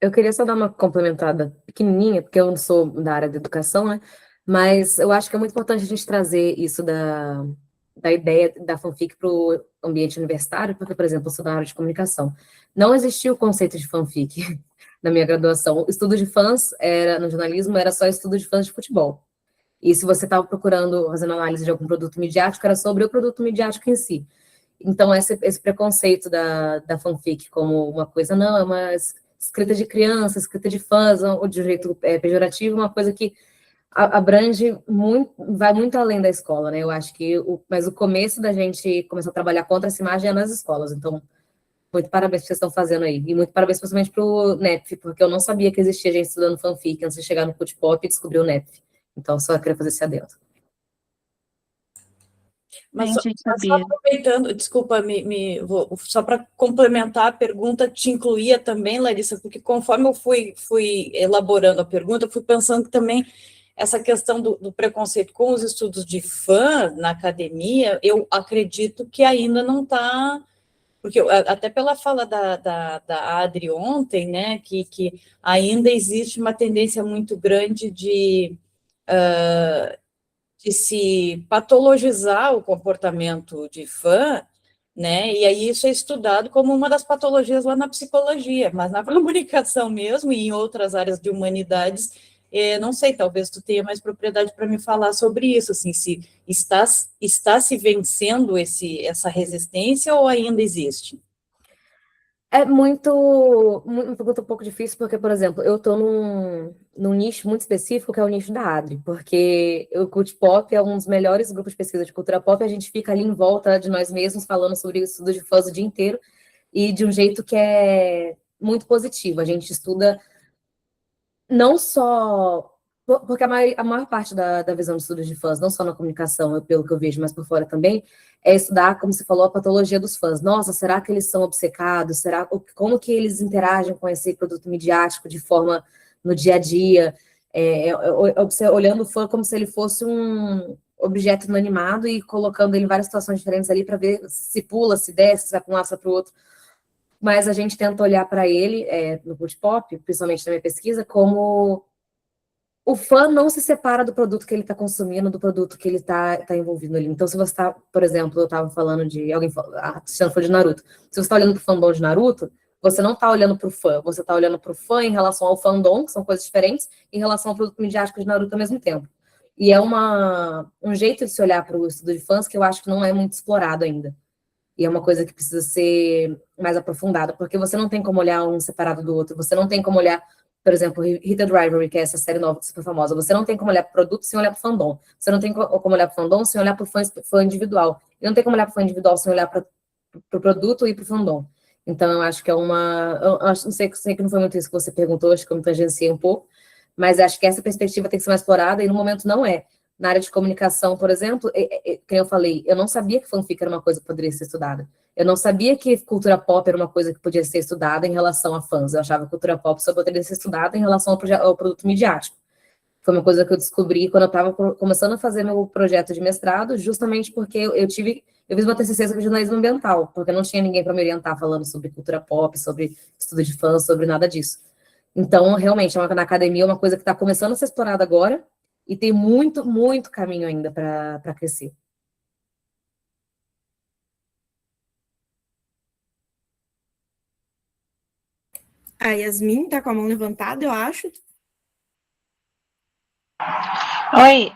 [SPEAKER 3] Eu queria só dar uma complementada pequenininha, porque eu não sou da área da educação, né? Mas eu acho que é muito importante a gente trazer isso da ideia da fanfic para o ambiente universitário, porque, por exemplo, eu sou da área de comunicação. Não existia o conceito de fanfic na minha graduação. O estudo de fãs no jornalismo era só estudo de fãs de futebol. E se você estava procurando, fazendo análise de algum produto midiático, era sobre o produto midiático em si. Então, esse preconceito da fanfic como uma coisa, não, é uma escrita de criança, escrita de fãs, ou de um jeito pejorativo, uma coisa que abrange muito, vai muito além da escola, né? Eu acho que mas o começo da gente começar a trabalhar contra essa imagem é nas escolas. Então, muito parabéns que vocês estão fazendo aí. E muito parabéns principalmente para o NEPF, porque eu não sabia que existia gente estudando fanfic antes de chegar no Cult Pop e descobrir o NEPF. Então, só queria fazer esse adendo.
[SPEAKER 7] Mas
[SPEAKER 4] Bem,
[SPEAKER 7] só,
[SPEAKER 4] gente,
[SPEAKER 7] mas só
[SPEAKER 4] sabia.
[SPEAKER 7] aproveitando, desculpa, só para complementar a pergunta, te incluía também, Larissa, porque conforme eu fui elaborando a pergunta, eu fui pensando que também essa questão do preconceito com os estudos de fã na academia, eu acredito que ainda não está, porque até pela fala da Adri ontem, né, que ainda existe uma tendência muito grande de se patologizar o comportamento de fã, né? E aí isso é estudado como uma das patologias lá na psicologia, mas na comunicação mesmo e em outras áreas de humanidades, não sei, talvez tu tenha mais propriedade para me falar sobre isso, assim, se está se vencendo essa resistência ou ainda existe?
[SPEAKER 3] É uma pergunta um pouco difícil, porque, por exemplo, eu estou num nicho muito específico, que é o nicho da Adri, porque o Cult Pop é um dos melhores grupos de pesquisa de cultura pop, e a gente fica ali em volta de nós mesmos, falando sobre o estudo de fãs o dia inteiro, e de um jeito que é muito positivo. A gente estuda não só... Porque a maior parte da visão de estudos de fãs, não só na comunicação, pelo que eu vejo, mas por fora também, é estudar, como você falou, a patologia dos fãs. Nossa, será que eles são obcecados? Como que eles interagem com esse produto midiático de forma no dia a dia? Olhando o fã como se ele fosse um objeto inanimado e colocando ele em várias situações diferentes ali para ver se pula, se desce, se vai para um lado, se vai para o outro. Mas a gente tenta olhar para ele, no Cult Pop, principalmente na minha pesquisa, como o fã não se separa do produto que ele está consumindo, do produto que ele está envolvido ali. Então, se você está, por exemplo, eu estava falando de... A Cristiana falou de Naruto. Se você está olhando para o fandom de Naruto, você não está olhando para o fã, você está olhando para o fã em relação ao fandom, que são coisas diferentes, em relação ao produto midiático de Naruto ao mesmo tempo. E é um jeito de se olhar para o estudo de fãs que eu acho que não é muito explorado ainda. E é uma coisa que precisa ser mais aprofundada, porque você não tem como olhar um separado do outro, você não tem como olhar, por exemplo, Heated Rivalry, que é essa série nova, super famosa, você não tem como olhar para o produto sem olhar para o fandom, você não tem como olhar para o fandom sem olhar para o fã individual, e não tem como olhar para o fã individual sem olhar para o produto e para o fandom. Então, eu acho que não sei que não foi muito isso que você perguntou, acho que eu me tangenciei um pouco, mas acho que essa perspectiva tem que ser mais explorada, e no momento não é. Na área de comunicação, por exemplo, como eu falei, eu não sabia que fanfic era uma coisa que poderia ser estudada. Eu não sabia que cultura pop era uma coisa que podia ser estudada em relação a fãs. Eu achava que cultura pop só poderia ser estudada em relação ao produto midiático. Foi uma coisa que eu descobri quando eu estava começando a fazer meu projeto de mestrado, justamente porque eu fiz uma TCC sobre jornalismo ambiental, porque não tinha ninguém para me orientar falando sobre cultura pop, sobre estudo de fãs, sobre nada disso. Então, realmente, na academia é uma coisa que está começando a ser explorada agora, e tem muito, muito caminho ainda para crescer.
[SPEAKER 1] A Yasmin está com a mão levantada, eu acho.
[SPEAKER 8] Oi,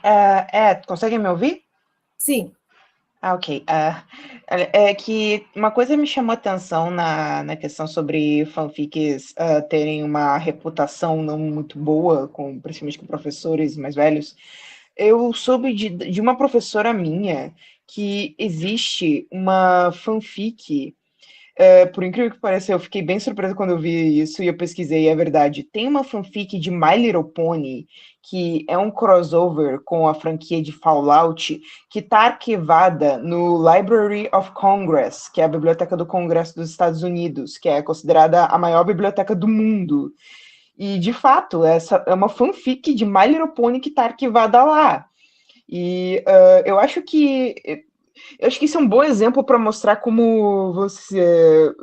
[SPEAKER 8] conseguem me ouvir?
[SPEAKER 1] Sim.
[SPEAKER 8] Ok. É que uma coisa me chamou a atenção na questão sobre fanfics terem uma reputação não muito boa, principalmente com professores mais velhos. Eu soube de uma professora minha que existe uma fanfic. Por incrível que pareça, eu fiquei bem surpresa quando eu vi isso e eu pesquisei, é verdade. Tem uma fanfic de My Little Pony, que é um crossover com a franquia de Fallout, que está arquivada no Library of Congress, que é a Biblioteca do Congresso dos Estados Unidos, que é considerada a maior biblioteca do mundo. E, de fato, essa é uma fanfic de My Little Pony que está arquivada lá. E eu acho que isso é um bom exemplo para mostrar como você...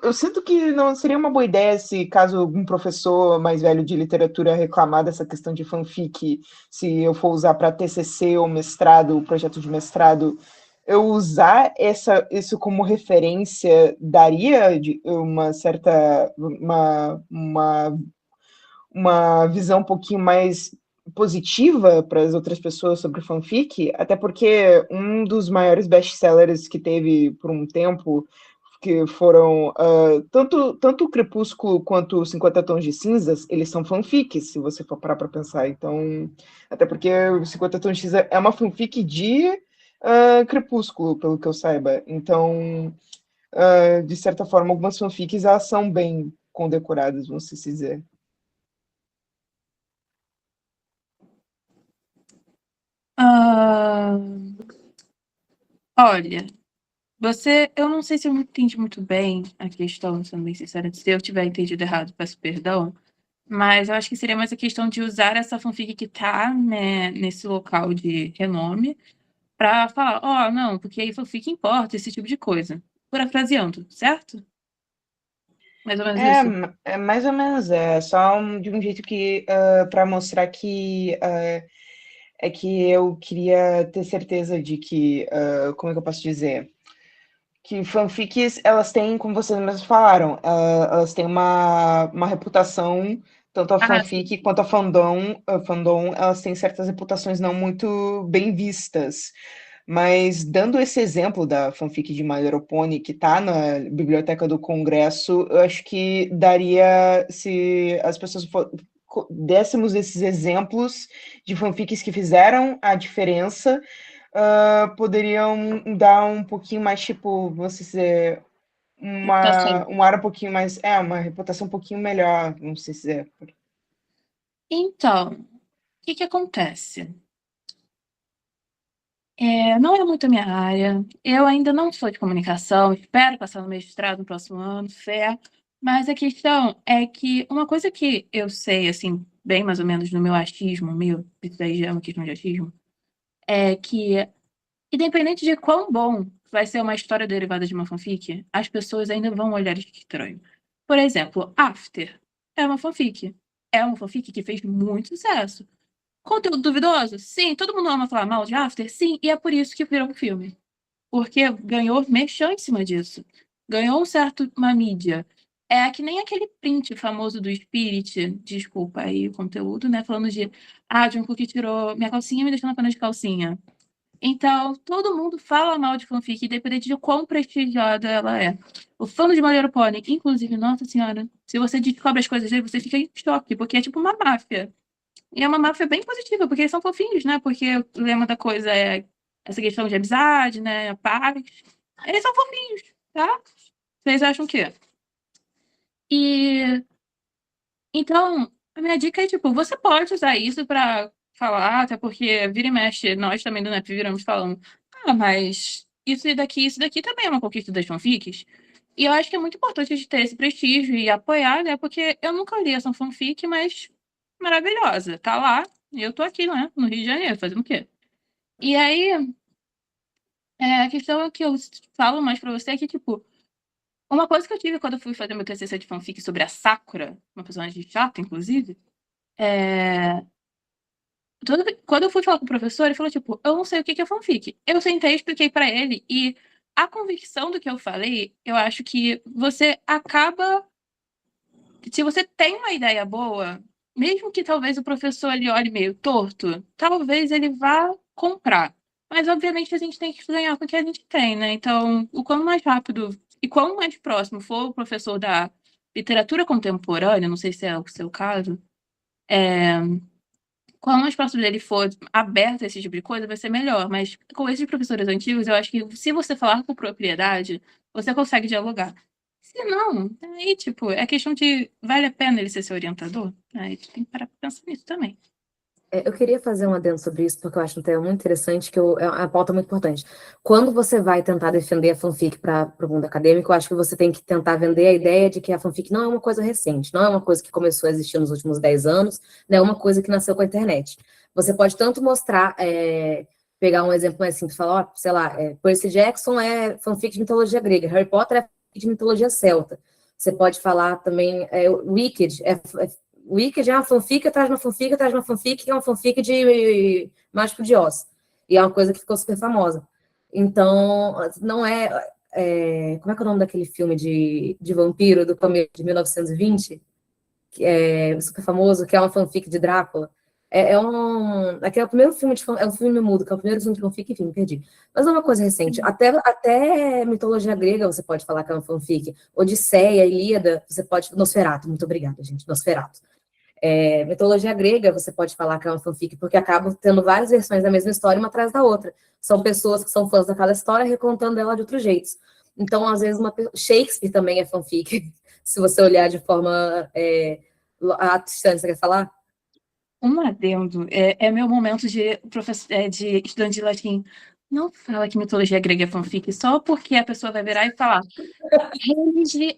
[SPEAKER 8] Eu sinto que não seria uma boa ideia se, caso algum professor mais velho de literatura reclamar dessa questão de fanfic, se eu for usar para TCC ou mestrado, projeto de mestrado, eu usar isso como referência daria uma certa... uma visão um pouquinho mais positiva para as outras pessoas sobre fanfic, até porque um dos maiores best-sellers que teve por um tempo, que foram tanto o Crepúsculo quanto 50 Tons de Cinzas, eles são fanfics, se você for parar para pensar. Então, até porque o 50 Tons de Cinza é uma fanfic de Crepúsculo, pelo que eu saiba. Então, de certa forma, algumas fanfics elas são bem condecoradas, vamos se dizer.
[SPEAKER 4] Olha, eu não sei se eu entendi muito bem a questão, sendo bem sincera, se eu tiver entendido errado, peço perdão, mas eu acho que seria mais a questão de usar essa fanfic que tá, né, nesse local de renome para falar, não, porque aí fanfic importa, esse tipo de coisa. Parafraseando, certo? Mais ou menos isso.
[SPEAKER 8] É mais ou menos, só de um jeito que, para mostrar que é que eu queria ter certeza de que, como é que eu posso dizer? Que fanfics, elas têm, como vocês mesmos falaram, elas têm uma reputação, tanto a fanfic quanto a fandom, elas têm certas reputações não muito bem vistas. Mas, dando esse exemplo da fanfic de My Little Pony, que está na Biblioteca do Congresso, eu acho que daria, se as pessoas dessemos esses exemplos de fanfics que fizeram a diferença, poderiam dar um pouquinho mais, tipo, vamos dizer, um ar um pouquinho mais, uma reputação um pouquinho melhor, não sei se é.
[SPEAKER 4] Então, o que acontece? Não é muito a minha área, eu ainda não sou de comunicação, espero passar no mestrado no próximo ano, fé, mas a questão é que uma coisa que eu sei, assim, bem mais ou menos no meu achismo, isso daí já é uma questão de achismo, é que, independente de quão bom vai ser uma história derivada de uma fanfic, as pessoas ainda vão olhar estranho. Por exemplo, After é uma fanfic. É uma fanfic que fez muito sucesso. Conteúdo duvidoso? Sim. Todo mundo ama falar mal de After? Sim. E é por isso que virou um filme. Porque ganhou merchan em cima disso. Ganhou uma mídia. É que nem aquele print famoso do Spirit, desculpa aí o conteúdo, né? Falando de Jungkook tirou minha calcinha e me deixou na pena de calcinha. Então, todo mundo fala mal de fanfic, independente de quão prestigiada ela é. O fã de My Little Pony, inclusive, nossa senhora, se você descobre as coisas dele, você fica em choque, porque é tipo uma máfia. E é uma máfia bem positiva, porque eles são fofinhos, né? Porque o lema da coisa é essa questão de amizade, né? A paz. Eles são fofinhos, tá? Vocês acham o quê? E então, a minha dica é, tipo, você pode usar isso pra falar, até porque vira e mexe, nós também do NEP viramos falando, mas isso daqui também é uma conquista das fanfics. E eu acho que é muito importante a gente ter esse prestígio e apoiar, né? Porque eu nunca li essa fanfic, mas maravilhosa. Tá lá, e eu tô aqui, né? No Rio de Janeiro, fazendo o quê? E aí, a questão que eu falo mais pra você é que, tipo, uma coisa que eu tive quando eu fui fazer meu TCC de fanfic sobre a Sakura, uma personagem chata, inclusive, é... quando eu fui falar com o professor, ele falou, tipo, eu não sei o que é fanfic. Eu sentei, expliquei pra ele, e a convicção do que eu falei, eu acho que você acaba... Se você tem uma ideia boa, mesmo que talvez o professor ele olhe meio torto, talvez ele vá comprar. Mas, obviamente, a gente tem que ganhar com o que a gente tem, né? Então, o quanto mais rápido e quanto mais próximo for o professor da literatura contemporânea, não sei se é o seu caso, quanto mais próximo dele for aberto a esse tipo de coisa, vai ser melhor. Mas com esses professores antigos, eu acho que se você falar com propriedade, você consegue dialogar. Se não, aí, tipo, é questão de vale a pena ele ser seu orientador? Aí tu tem que parar pra pensar nisso também.
[SPEAKER 3] Eu queria fazer um adendo sobre isso, porque eu acho um tema muito interessante, é uma pauta muito importante. Quando você vai tentar defender a fanfic para o mundo acadêmico, eu acho que você tem que tentar vender a ideia de que a fanfic não é uma coisa recente, não é uma coisa que começou a existir nos últimos 10 anos, não é uma coisa que nasceu com a internet. Você pode tanto mostrar, pegar um exemplo mais simples, falar, sei lá, Percy Jackson é fanfic de mitologia grega, Harry Potter é fanfic de mitologia celta. Você pode falar também, Wicked Wicked é uma fanfic atrás de uma fanfic atrás de uma fanfic, que é uma fanfic de Mágico de Oz. E é uma coisa que ficou super famosa. Então, não como é que é o nome daquele filme de vampiro do começo de 1920? Que é super famoso, que é uma fanfic de Drácula. Aquele é o primeiro filme é um filme mudo, que é o primeiro filme de fanfic, enfim, perdi. Mas é uma coisa recente. Até mitologia grega você pode falar que é uma fanfic. Odisseia, Ilíada, você pode... Nosferatu, muito obrigada, gente. Nosferatu. Mitologia grega, você pode falar que é uma fanfic, porque acabam tendo várias versões da mesma história, uma atrás da outra. São pessoas que são fãs daquela história, recontando ela de outros jeitos. Então, às vezes, Shakespeare também é fanfic, se você olhar de forma... Tristana, você quer falar?
[SPEAKER 4] Um adendo, é meu momento de estudante de latim. Não fala que mitologia grega é fanfic só porque a pessoa vai virar e falar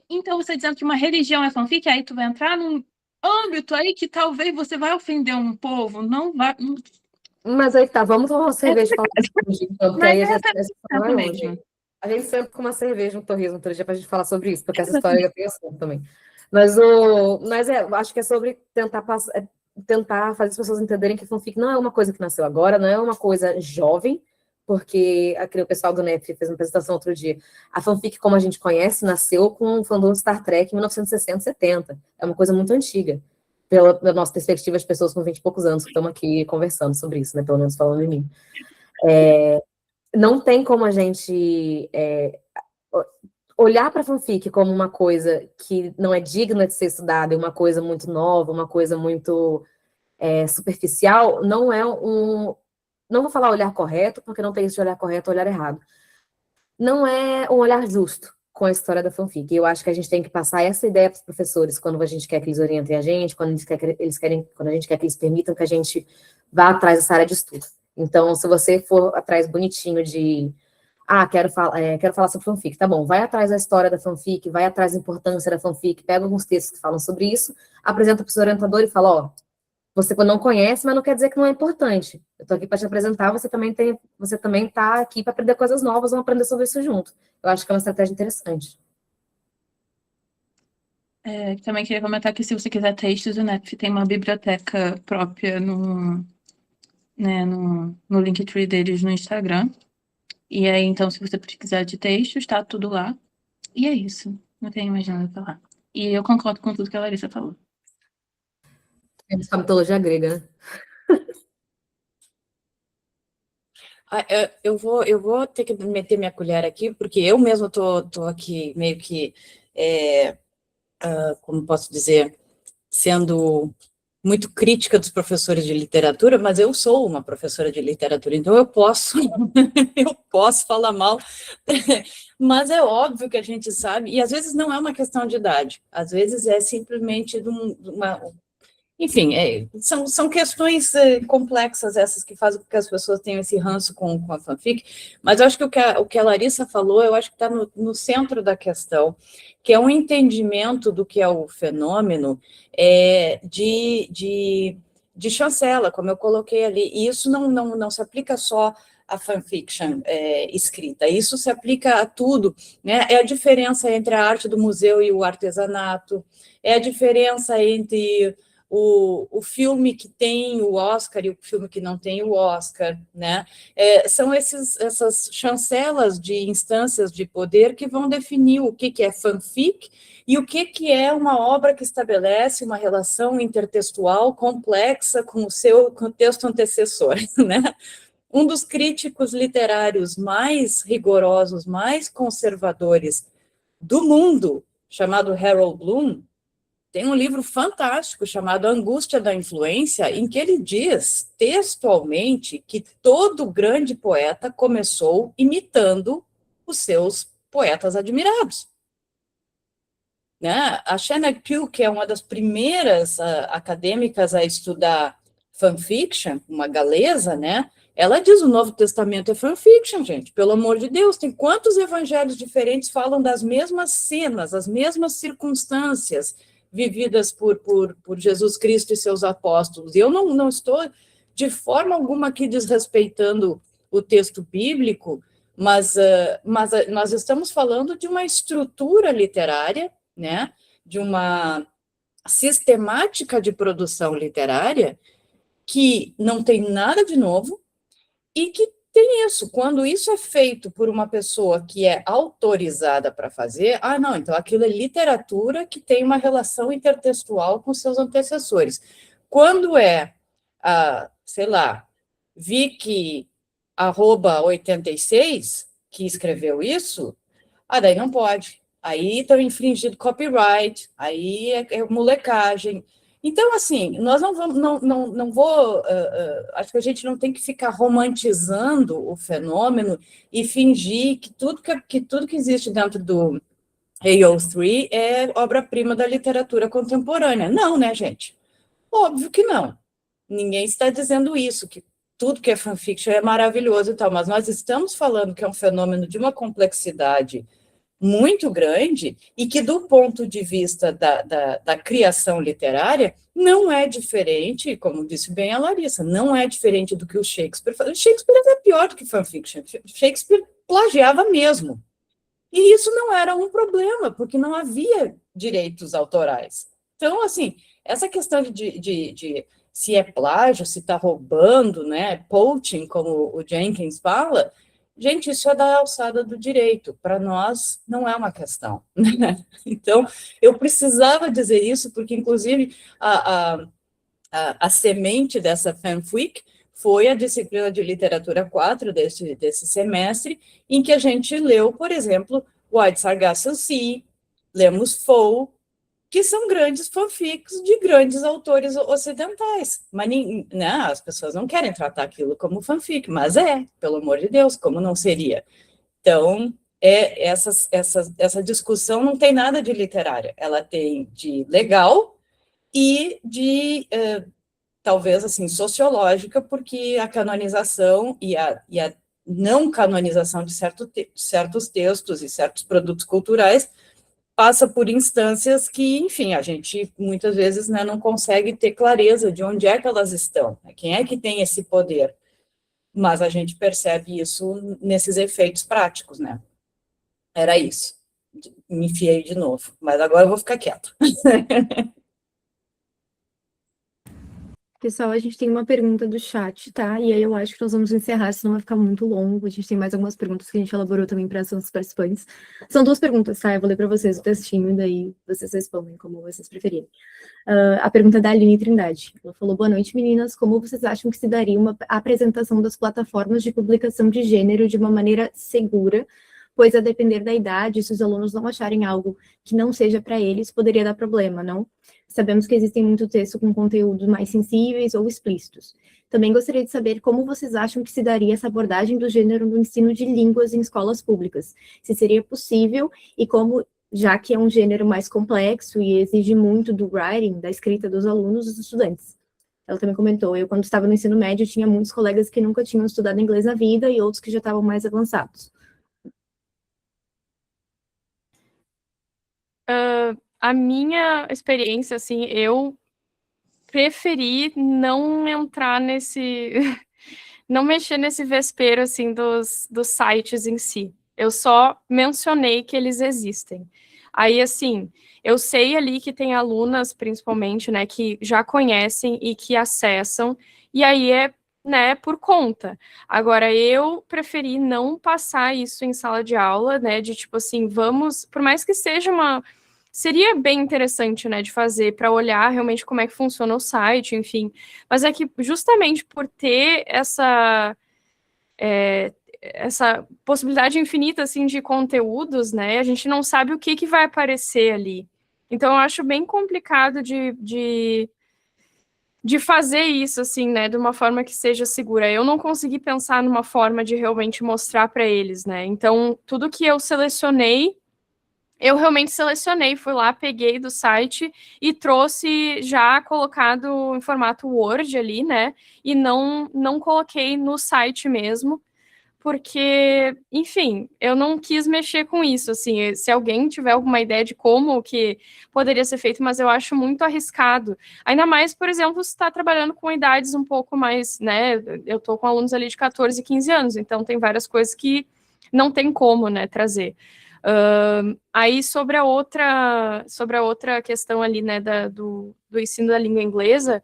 [SPEAKER 4] então você dizendo que uma religião é fanfic, aí tu vai entrar num âmbito aí que talvez você vai ofender um povo, não vai...
[SPEAKER 3] Mas aí tá, vamos tomar uma cerveja e falar sobre isso, porque aí a gente sempre com uma cerveja, um torresmo, outro dia pra gente falar sobre isso, porque essa história eu tenho assunto também. Mas acho que é sobre tentar fazer as pessoas entenderem que fanfic não é uma coisa que nasceu agora, não é uma coisa jovem, porque o pessoal do NEP fez uma apresentação outro dia. A fanfic, como a gente conhece, nasceu com o fandom de Star Trek em 1960, 70. É uma coisa muito antiga, pela nossa perspectiva de pessoas com 20 e poucos anos que estamos aqui conversando sobre isso, né? Pelo menos falando em mim. Não tem como a gente olhar para fanfic como uma coisa que não é digna de ser estudada, uma coisa muito nova, uma coisa muito superficial, não é um... Não vou falar olhar correto, porque não tem isso de olhar correto ou olhar errado. Não é um olhar justo com a história da fanfic. E eu acho que a gente tem que passar essa ideia para os professores quando a gente quer que eles orientem a gente, quando a gente quer que eles permitam que a gente vá atrás dessa área de estudo. Então, se você for atrás bonitinho de quero falar sobre fanfic, tá bom, vai atrás da história da fanfic, vai atrás da importância da fanfic, pega alguns textos que falam sobre isso, apresenta para o seu orientador e fala, ó, você não conhece, mas não quer dizer que não é importante. Eu tô aqui para te apresentar, você também tá aqui para aprender coisas novas, vamos aprender sobre isso junto. Eu acho que é uma estratégia interessante.
[SPEAKER 4] Também queria comentar que se você quiser textos, o NEPF tem uma biblioteca própria no Linktree deles no Instagram. E aí, então, se você quiser de textos, tá tudo lá. E é isso. Não tenho mais nada pra falar. E eu concordo com tudo que a Larissa falou.
[SPEAKER 3] Temos a mitologia grega, né?
[SPEAKER 7] Eu vou ter que meter minha colher aqui, porque eu mesma tô aqui meio que, como posso dizer, sendo muito crítica dos professores de literatura, mas eu sou uma professora de literatura, então eu posso falar mal, mas é óbvio que a gente sabe, e às vezes não é uma questão de idade, às vezes é simplesmente de uma... Enfim, são questões complexas essas que fazem com que as pessoas tenham esse ranço com a fanfic, mas eu acho que o que a Larissa falou, eu acho que está no centro da questão, que é um entendimento do que é o fenômeno de chancela, como eu coloquei ali, e isso não se aplica só à fanfiction escrita, isso se aplica a tudo, né? É a diferença entre a arte do museu e o artesanato, é a diferença entre o filme que tem o Oscar e o filme que não tem o Oscar, né? São essas chancelas de instâncias de poder que vão definir o que é fanfic e o que é uma obra que estabelece uma relação intertextual complexa com o seu texto antecessor, né? Um dos críticos literários mais rigorosos, mais conservadores do mundo, chamado Harold Bloom, tem um livro fantástico chamado Angústia da Influência, em que ele diz textualmente que todo grande poeta começou imitando os seus poetas admirados. Né? A Shannon Pugh, que é uma das primeiras acadêmicas a estudar fanfiction, uma galesa, né? Ela diz: o Novo Testamento é fanfiction, gente, pelo amor de Deus, tem quantos evangelhos diferentes falam das mesmas cenas, as mesmas circunstâncias vividas por Jesus Cristo e seus apóstolos. E eu não estou de forma alguma aqui desrespeitando o texto bíblico, mas nós estamos falando de uma estrutura literária, né, de uma sistemática de produção literária que não tem nada de novo e que tem isso. Quando isso é feito por uma pessoa que é autorizada para fazer, não, então aquilo é literatura que tem uma relação intertextual com seus antecessores. Quando sei lá, Vicky @86, que escreveu isso, daí não pode. Aí estão infringindo copyright, aí é molecagem. Então, assim, nós acho que a gente não tem que ficar romantizando o fenômeno e fingir que tudo que existe dentro do AO3 é obra-prima da literatura contemporânea. Não, né, gente? Óbvio que não. Ninguém está dizendo isso, que tudo que é fanfiction é maravilhoso e tal, mas nós estamos falando que é um fenômeno de uma complexidade muito grande e que, do ponto de vista da criação literária, não é diferente, como disse bem a Larissa, não é diferente do que o Shakespeare faz. Shakespeare é pior do que fanfiction. Shakespeare plagiava mesmo. E isso não era um problema, porque não havia direitos autorais. Então, assim, essa questão de se é plágio, se está roubando, né, poaching, como o Jenkins fala, gente, isso é da alçada do direito. Para nós, não é uma questão. Então, eu precisava dizer isso, porque, inclusive, a semente dessa fanfic foi a disciplina de literatura 4 desse semestre, em que a gente leu, por exemplo, White Sargasso Sea, lemos Foe, que são grandes fanfics de grandes autores ocidentais. Mas né, as pessoas não querem tratar aquilo como fanfic, mas pelo amor de Deus, como não seria? Então, essa discussão não tem nada de literária, ela tem de legal e de, talvez, assim, sociológica, porque a canonização e a não canonização de certos textos e certos produtos culturais passa por instâncias que, enfim, a gente muitas vezes, né, não consegue ter clareza de onde é que elas estão, né? Quem é que tem esse poder, mas a gente percebe isso nesses efeitos práticos, né? Era isso. Me enfiei de novo, mas agora eu vou ficar quieta.
[SPEAKER 6] Pessoal, a gente tem uma pergunta do chat, tá? E aí eu acho que nós vamos encerrar, senão vai ficar muito longo. A gente tem mais algumas perguntas que a gente elaborou também para as nossas participantes. São 2 perguntas, tá? Eu vou ler para vocês o textinho, e daí vocês respondem como vocês preferirem. A pergunta é da Aline Trindade. Ela falou: boa noite, meninas. Como vocês acham que se daria uma apresentação das plataformas de publicação de gênero de uma maneira segura? Pois, a depender da idade, se os alunos não acharem algo que não seja para eles, poderia dar problema, não? Sabemos que existem muito texto com conteúdos mais sensíveis ou explícitos. Também gostaria de saber como vocês acham que se daria essa abordagem do gênero no ensino de línguas em escolas públicas. Se seria possível e como, já que é um gênero mais complexo e exige muito do writing, da escrita dos alunos e dos estudantes. Ela também comentou: eu, quando estava no ensino médio, tinha muitos colegas que nunca tinham estudado inglês na vida e outros que já estavam mais avançados.
[SPEAKER 2] A minha experiência, assim, eu preferi não entrar nesse... não mexer nesse vespeiro, assim, dos sites em si. Eu só mencionei que eles existem. Aí, assim, eu sei ali que tem alunas, principalmente, né, que já conhecem e que acessam, e aí né, por conta. Agora, eu preferi não passar isso em sala de aula, né, de tipo assim, vamos, por mais que seja seria bem interessante, né, de fazer para olhar realmente como é que funciona o site, enfim, mas é que justamente por ter essa possibilidade infinita, assim, de conteúdos, né, a gente não sabe o que vai aparecer ali. Então, eu acho bem complicado de fazer isso, assim, né, de uma forma que seja segura. Eu não consegui pensar numa forma de realmente mostrar para eles, né, então, tudo que eu selecionei, eu realmente selecionei, fui lá, peguei do site e trouxe já colocado em formato Word ali, né, e não coloquei no site mesmo, porque, enfim, eu não quis mexer com isso, assim, se alguém tiver alguma ideia de como que poderia ser feito, mas eu acho muito arriscado, ainda mais, por exemplo, se está trabalhando com idades um pouco mais, né, eu estou com alunos ali de 14, 15 anos, então tem várias coisas que não tem como, né, trazer. Aí, sobre a outra questão ali, né, do ensino da língua inglesa,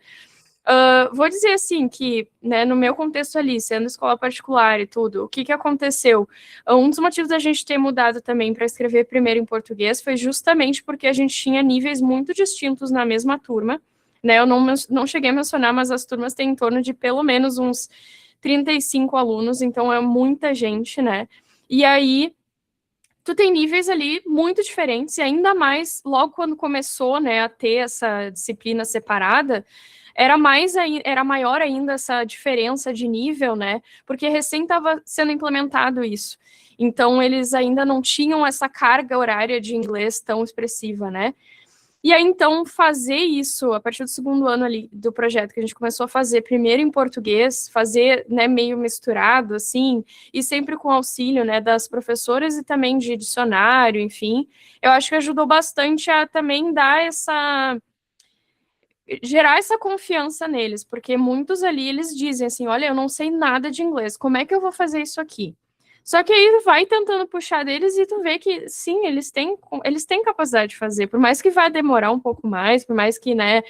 [SPEAKER 2] vou dizer assim que, né, no meu contexto ali, sendo escola particular e tudo, o que aconteceu? Um dos motivos da gente ter mudado também para escrever primeiro em português foi justamente porque a gente tinha níveis muito distintos na mesma turma, né, eu não cheguei a mencionar, mas as turmas têm em torno de pelo menos uns 35 alunos, então é muita gente, né, e aí tu tem níveis ali muito diferentes, e ainda mais logo quando começou, né, a ter essa disciplina separada, era maior ainda essa diferença de nível, né, porque recém estava sendo implementado isso. Então, eles ainda não tinham essa carga horária de inglês tão expressiva, né. E aí, então, fazer isso, a partir do segundo ano ali do projeto, que a gente começou a fazer primeiro em português, fazer, né, meio misturado, assim, e sempre com auxílio, né, das professoras e também de dicionário, enfim, eu acho que ajudou bastante a também gerar essa confiança neles, porque muitos ali, eles dizem assim, olha, eu não sei nada de inglês, como é que eu vou fazer isso aqui? Só que aí vai tentando puxar deles e tu vê que, sim, eles têm capacidade de fazer, por mais que vá demorar um pouco mais, por mais que, né,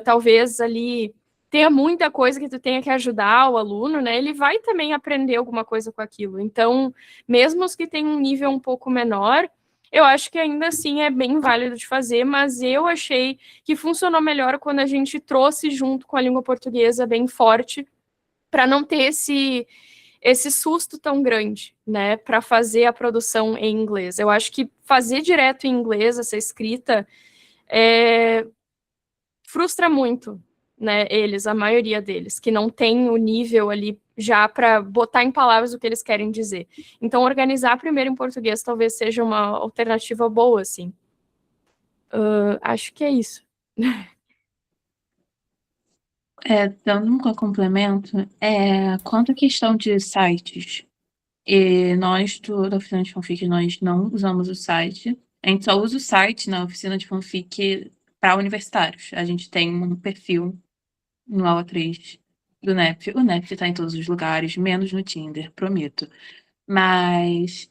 [SPEAKER 2] talvez ali tenha muita coisa que tu tenha que ajudar o aluno, né, ele vai também aprender alguma coisa com aquilo. Então, mesmo os que têm um nível um pouco menor, eu acho que ainda assim é bem válido de fazer, mas eu achei que funcionou melhor quando a gente trouxe junto com a língua portuguesa bem forte, para não ter esse susto tão grande, né, para fazer a produção em inglês. Eu acho que fazer direto em inglês essa escrita frustra muito, né, a maioria deles, que não tem o nível ali já para botar em palavras o que eles querem dizer. Então, organizar primeiro em português talvez seja uma alternativa boa, assim. Acho que é isso.
[SPEAKER 4] Dando um complemento, quanto à questão de sites, nós da oficina de fanfic, nós não usamos o site, a gente só usa o site na oficina de fanfic para universitários. A gente tem um perfil no Aula 3 do NEP. O NEP está em todos os lugares, menos no Tinder, prometo. Mas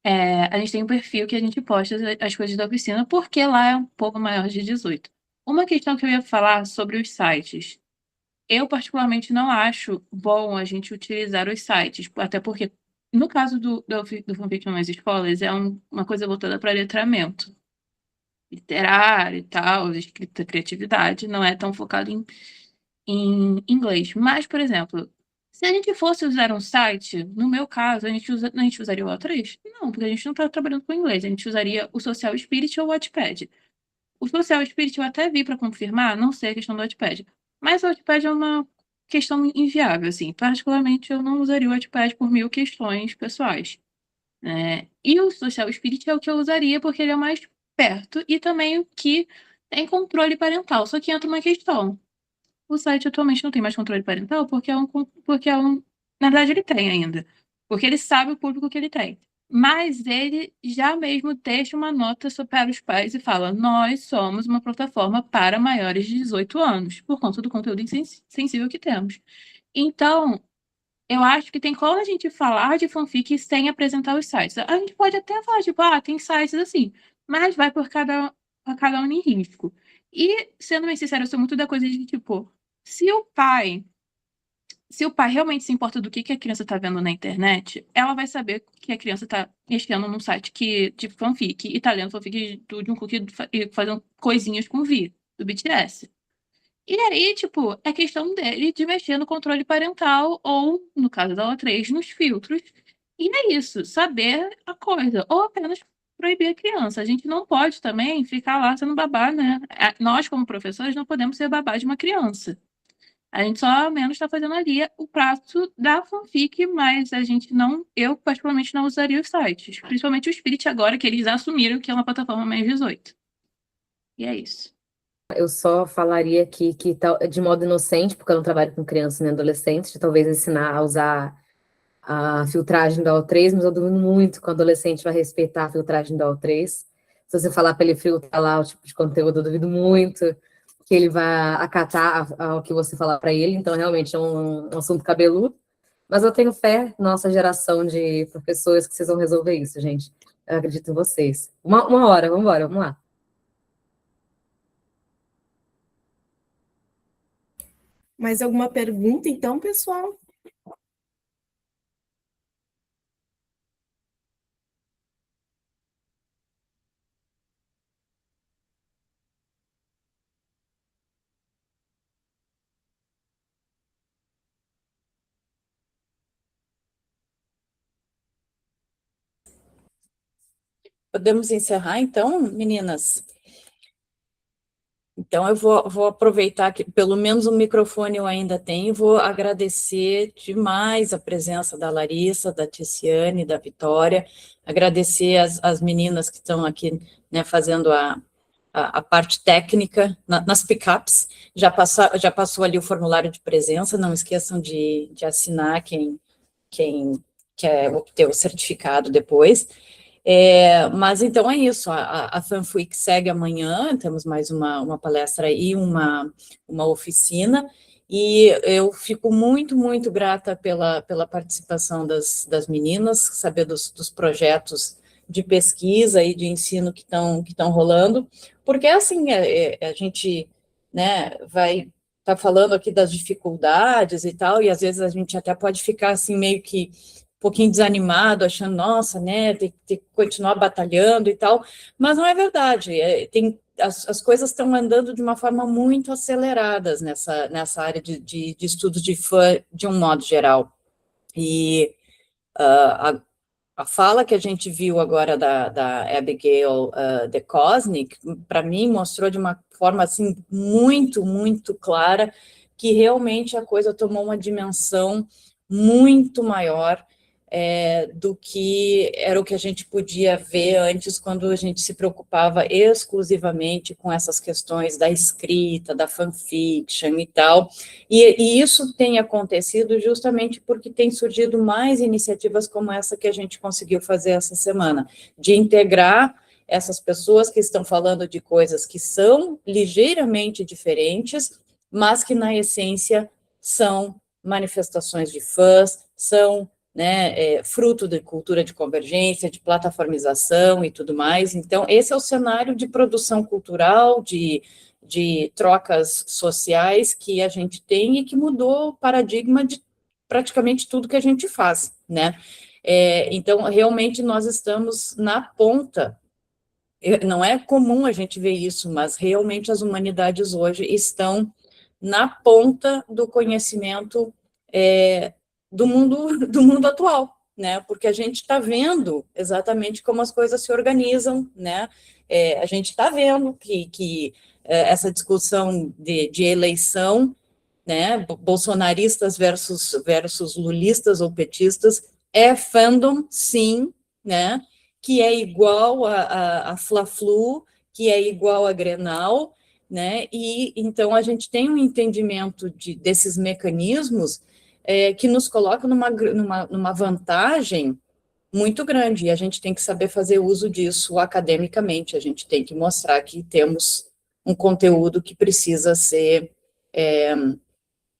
[SPEAKER 4] a gente tem um perfil que a gente posta as coisas da oficina, porque lá é um pouco maior de 18. Uma questão que eu ia falar sobre os sites. Eu, particularmente, não acho bom a gente utilizar os sites, até porque, no caso do fanfic nas escolas, é uma coisa voltada para letramento literário e tal, escrita, criatividade, não é tão focado em inglês. Mas, por exemplo, se a gente fosse usar um site, no meu caso, a gente usaria o O3? Não, porque a gente não está trabalhando com inglês, a gente usaria o Social Spirit ou o Wattpad. O Social Spirit eu até vi para confirmar, não sei a questão do Wattpad, mas o Wattpad é uma questão inviável, assim. Particularmente, eu não usaria o Wattpad por 1000 questões pessoais, né? E o Social Spirit é o que eu usaria porque ele é mais perto e também o que tem controle parental. Só que entra uma questão. O site atualmente não tem mais controle parental na verdade ele tem ainda, porque ele sabe o público que ele tem. Mas ele já mesmo deixa uma nota para os pais e fala: nós somos uma plataforma para maiores de 18 anos, por conta do conteúdo sensível que temos. Então, eu acho que tem como a gente falar de fanfic sem apresentar os sites. A gente pode até falar, tipo, tem sites assim, mas vai por cada um em risco. E, sendo bem sincero, eu sou muito da coisa de, tipo, se o pai realmente se importa do que a criança está vendo na internet, ela vai saber que a criança está mexendo num site de fanfic e tá lendo fanfic de um cookie e fazendo coisinhas com V, do BTS. E aí, tipo, é questão dele de mexer no controle parental ou, no caso da O3, nos filtros. E é isso, saber a coisa. Ou apenas proibir a criança. A gente não pode também ficar lá sendo babá, né? Nós, como professores, não podemos ser babá de uma criança. A gente só ao menos está fazendo ali o prato da fanfic, mas eu particularmente não usaria os sites. Principalmente o Spirit agora, que eles assumiram que é uma plataforma mais 18. E é isso.
[SPEAKER 3] Eu só falaria aqui que de modo inocente, porque eu não trabalho com crianças nem adolescentes, de talvez ensinar a usar a filtragem da O3, mas eu duvido muito que o adolescente vai respeitar a filtragem da O3. Se você falar para ele filtrar lá o tipo de conteúdo, eu duvido muito que ele vai acatar o que você falar para ele. Então, realmente, é um assunto cabeludo. Mas eu tenho fé, nossa geração de professores, que vocês vão resolver isso, gente. Eu acredito em vocês. Uma hora, vamos embora, vamos lá.
[SPEAKER 1] Mais alguma pergunta, então, pessoal?
[SPEAKER 7] Podemos encerrar, então, meninas? Então, eu vou aproveitar que pelo menos o microfone eu ainda tenho, vou agradecer demais a presença da Larissa, da Ticiane, da Vitória, agradecer as meninas que estão aqui, né, fazendo a parte técnica nas pickups, já passou ali o formulário de presença, não esqueçam de assinar quem quer obter o certificado depois. Mas então é isso, a FanFweek segue amanhã, temos mais uma palestra e uma oficina, e eu fico muito, muito grata pela participação das meninas, saber dos projetos de pesquisa e de ensino que estão rolando, porque assim, a gente, né, vai estar falando aqui das dificuldades e tal, e às vezes a gente até pode ficar assim meio que pouquinho desanimado, achando, nossa, né, tem que continuar batalhando e tal, mas não é verdade, as coisas estão andando de uma forma muito aceleradas nessa área de estudos de fã, de um modo geral. E a fala que a gente viu agora da Abigail DeKosnik, para mim, mostrou de uma forma, assim, muito, muito clara que realmente a coisa tomou uma dimensão muito maior do que era o que a gente podia ver antes, quando a gente se preocupava exclusivamente com essas questões da escrita, da fanfiction e tal, e isso tem acontecido justamente porque tem surgido mais iniciativas como essa que a gente conseguiu fazer essa semana, de integrar essas pessoas que estão falando de coisas que são ligeiramente diferentes, mas que, na essência, são manifestações de fãs, são, né, fruto de cultura de convergência, de plataformização e tudo mais. Então, esse é o cenário de produção cultural, de trocas sociais que a gente tem e que mudou o paradigma de praticamente tudo que a gente faz, né? Então, realmente, nós estamos na ponta. Não é comum a gente ver isso, mas realmente as humanidades hoje estão na ponta do conhecimento do mundo atual, né? Porque a gente está vendo exatamente como as coisas se organizam, né? A gente está vendo que essa discussão de eleição, né? Bolsonaristas versus lulistas ou petistas é fandom, sim, né? Que é igual a Fla-Flu, que é igual a Grenal, né? E então a gente tem um entendimento desses mecanismos que nos coloca numa vantagem muito grande, e a gente tem que saber fazer uso disso academicamente, a gente tem que mostrar que temos um conteúdo que precisa ser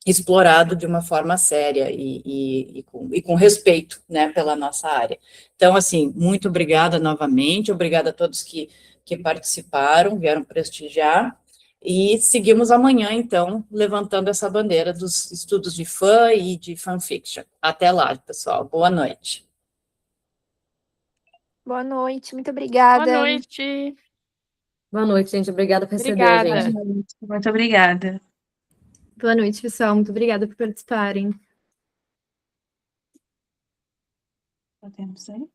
[SPEAKER 7] explorado de uma forma séria e com respeito, né, pela nossa área. Então, assim, muito obrigada novamente, obrigada a todos que participaram, vieram prestigiar, e seguimos amanhã, então, levantando essa bandeira dos estudos de fã e de fanfiction. Até lá, pessoal. Boa noite.
[SPEAKER 9] Boa noite, muito
[SPEAKER 2] Boa
[SPEAKER 9] obrigada.
[SPEAKER 2] noite.
[SPEAKER 3] Boa noite, gente. Obrigada por receber a
[SPEAKER 2] Obrigada.
[SPEAKER 3] gente.
[SPEAKER 4] Muito obrigada.
[SPEAKER 6] Boa noite, pessoal. Muito obrigada por participarem.
[SPEAKER 4] Podemos sair?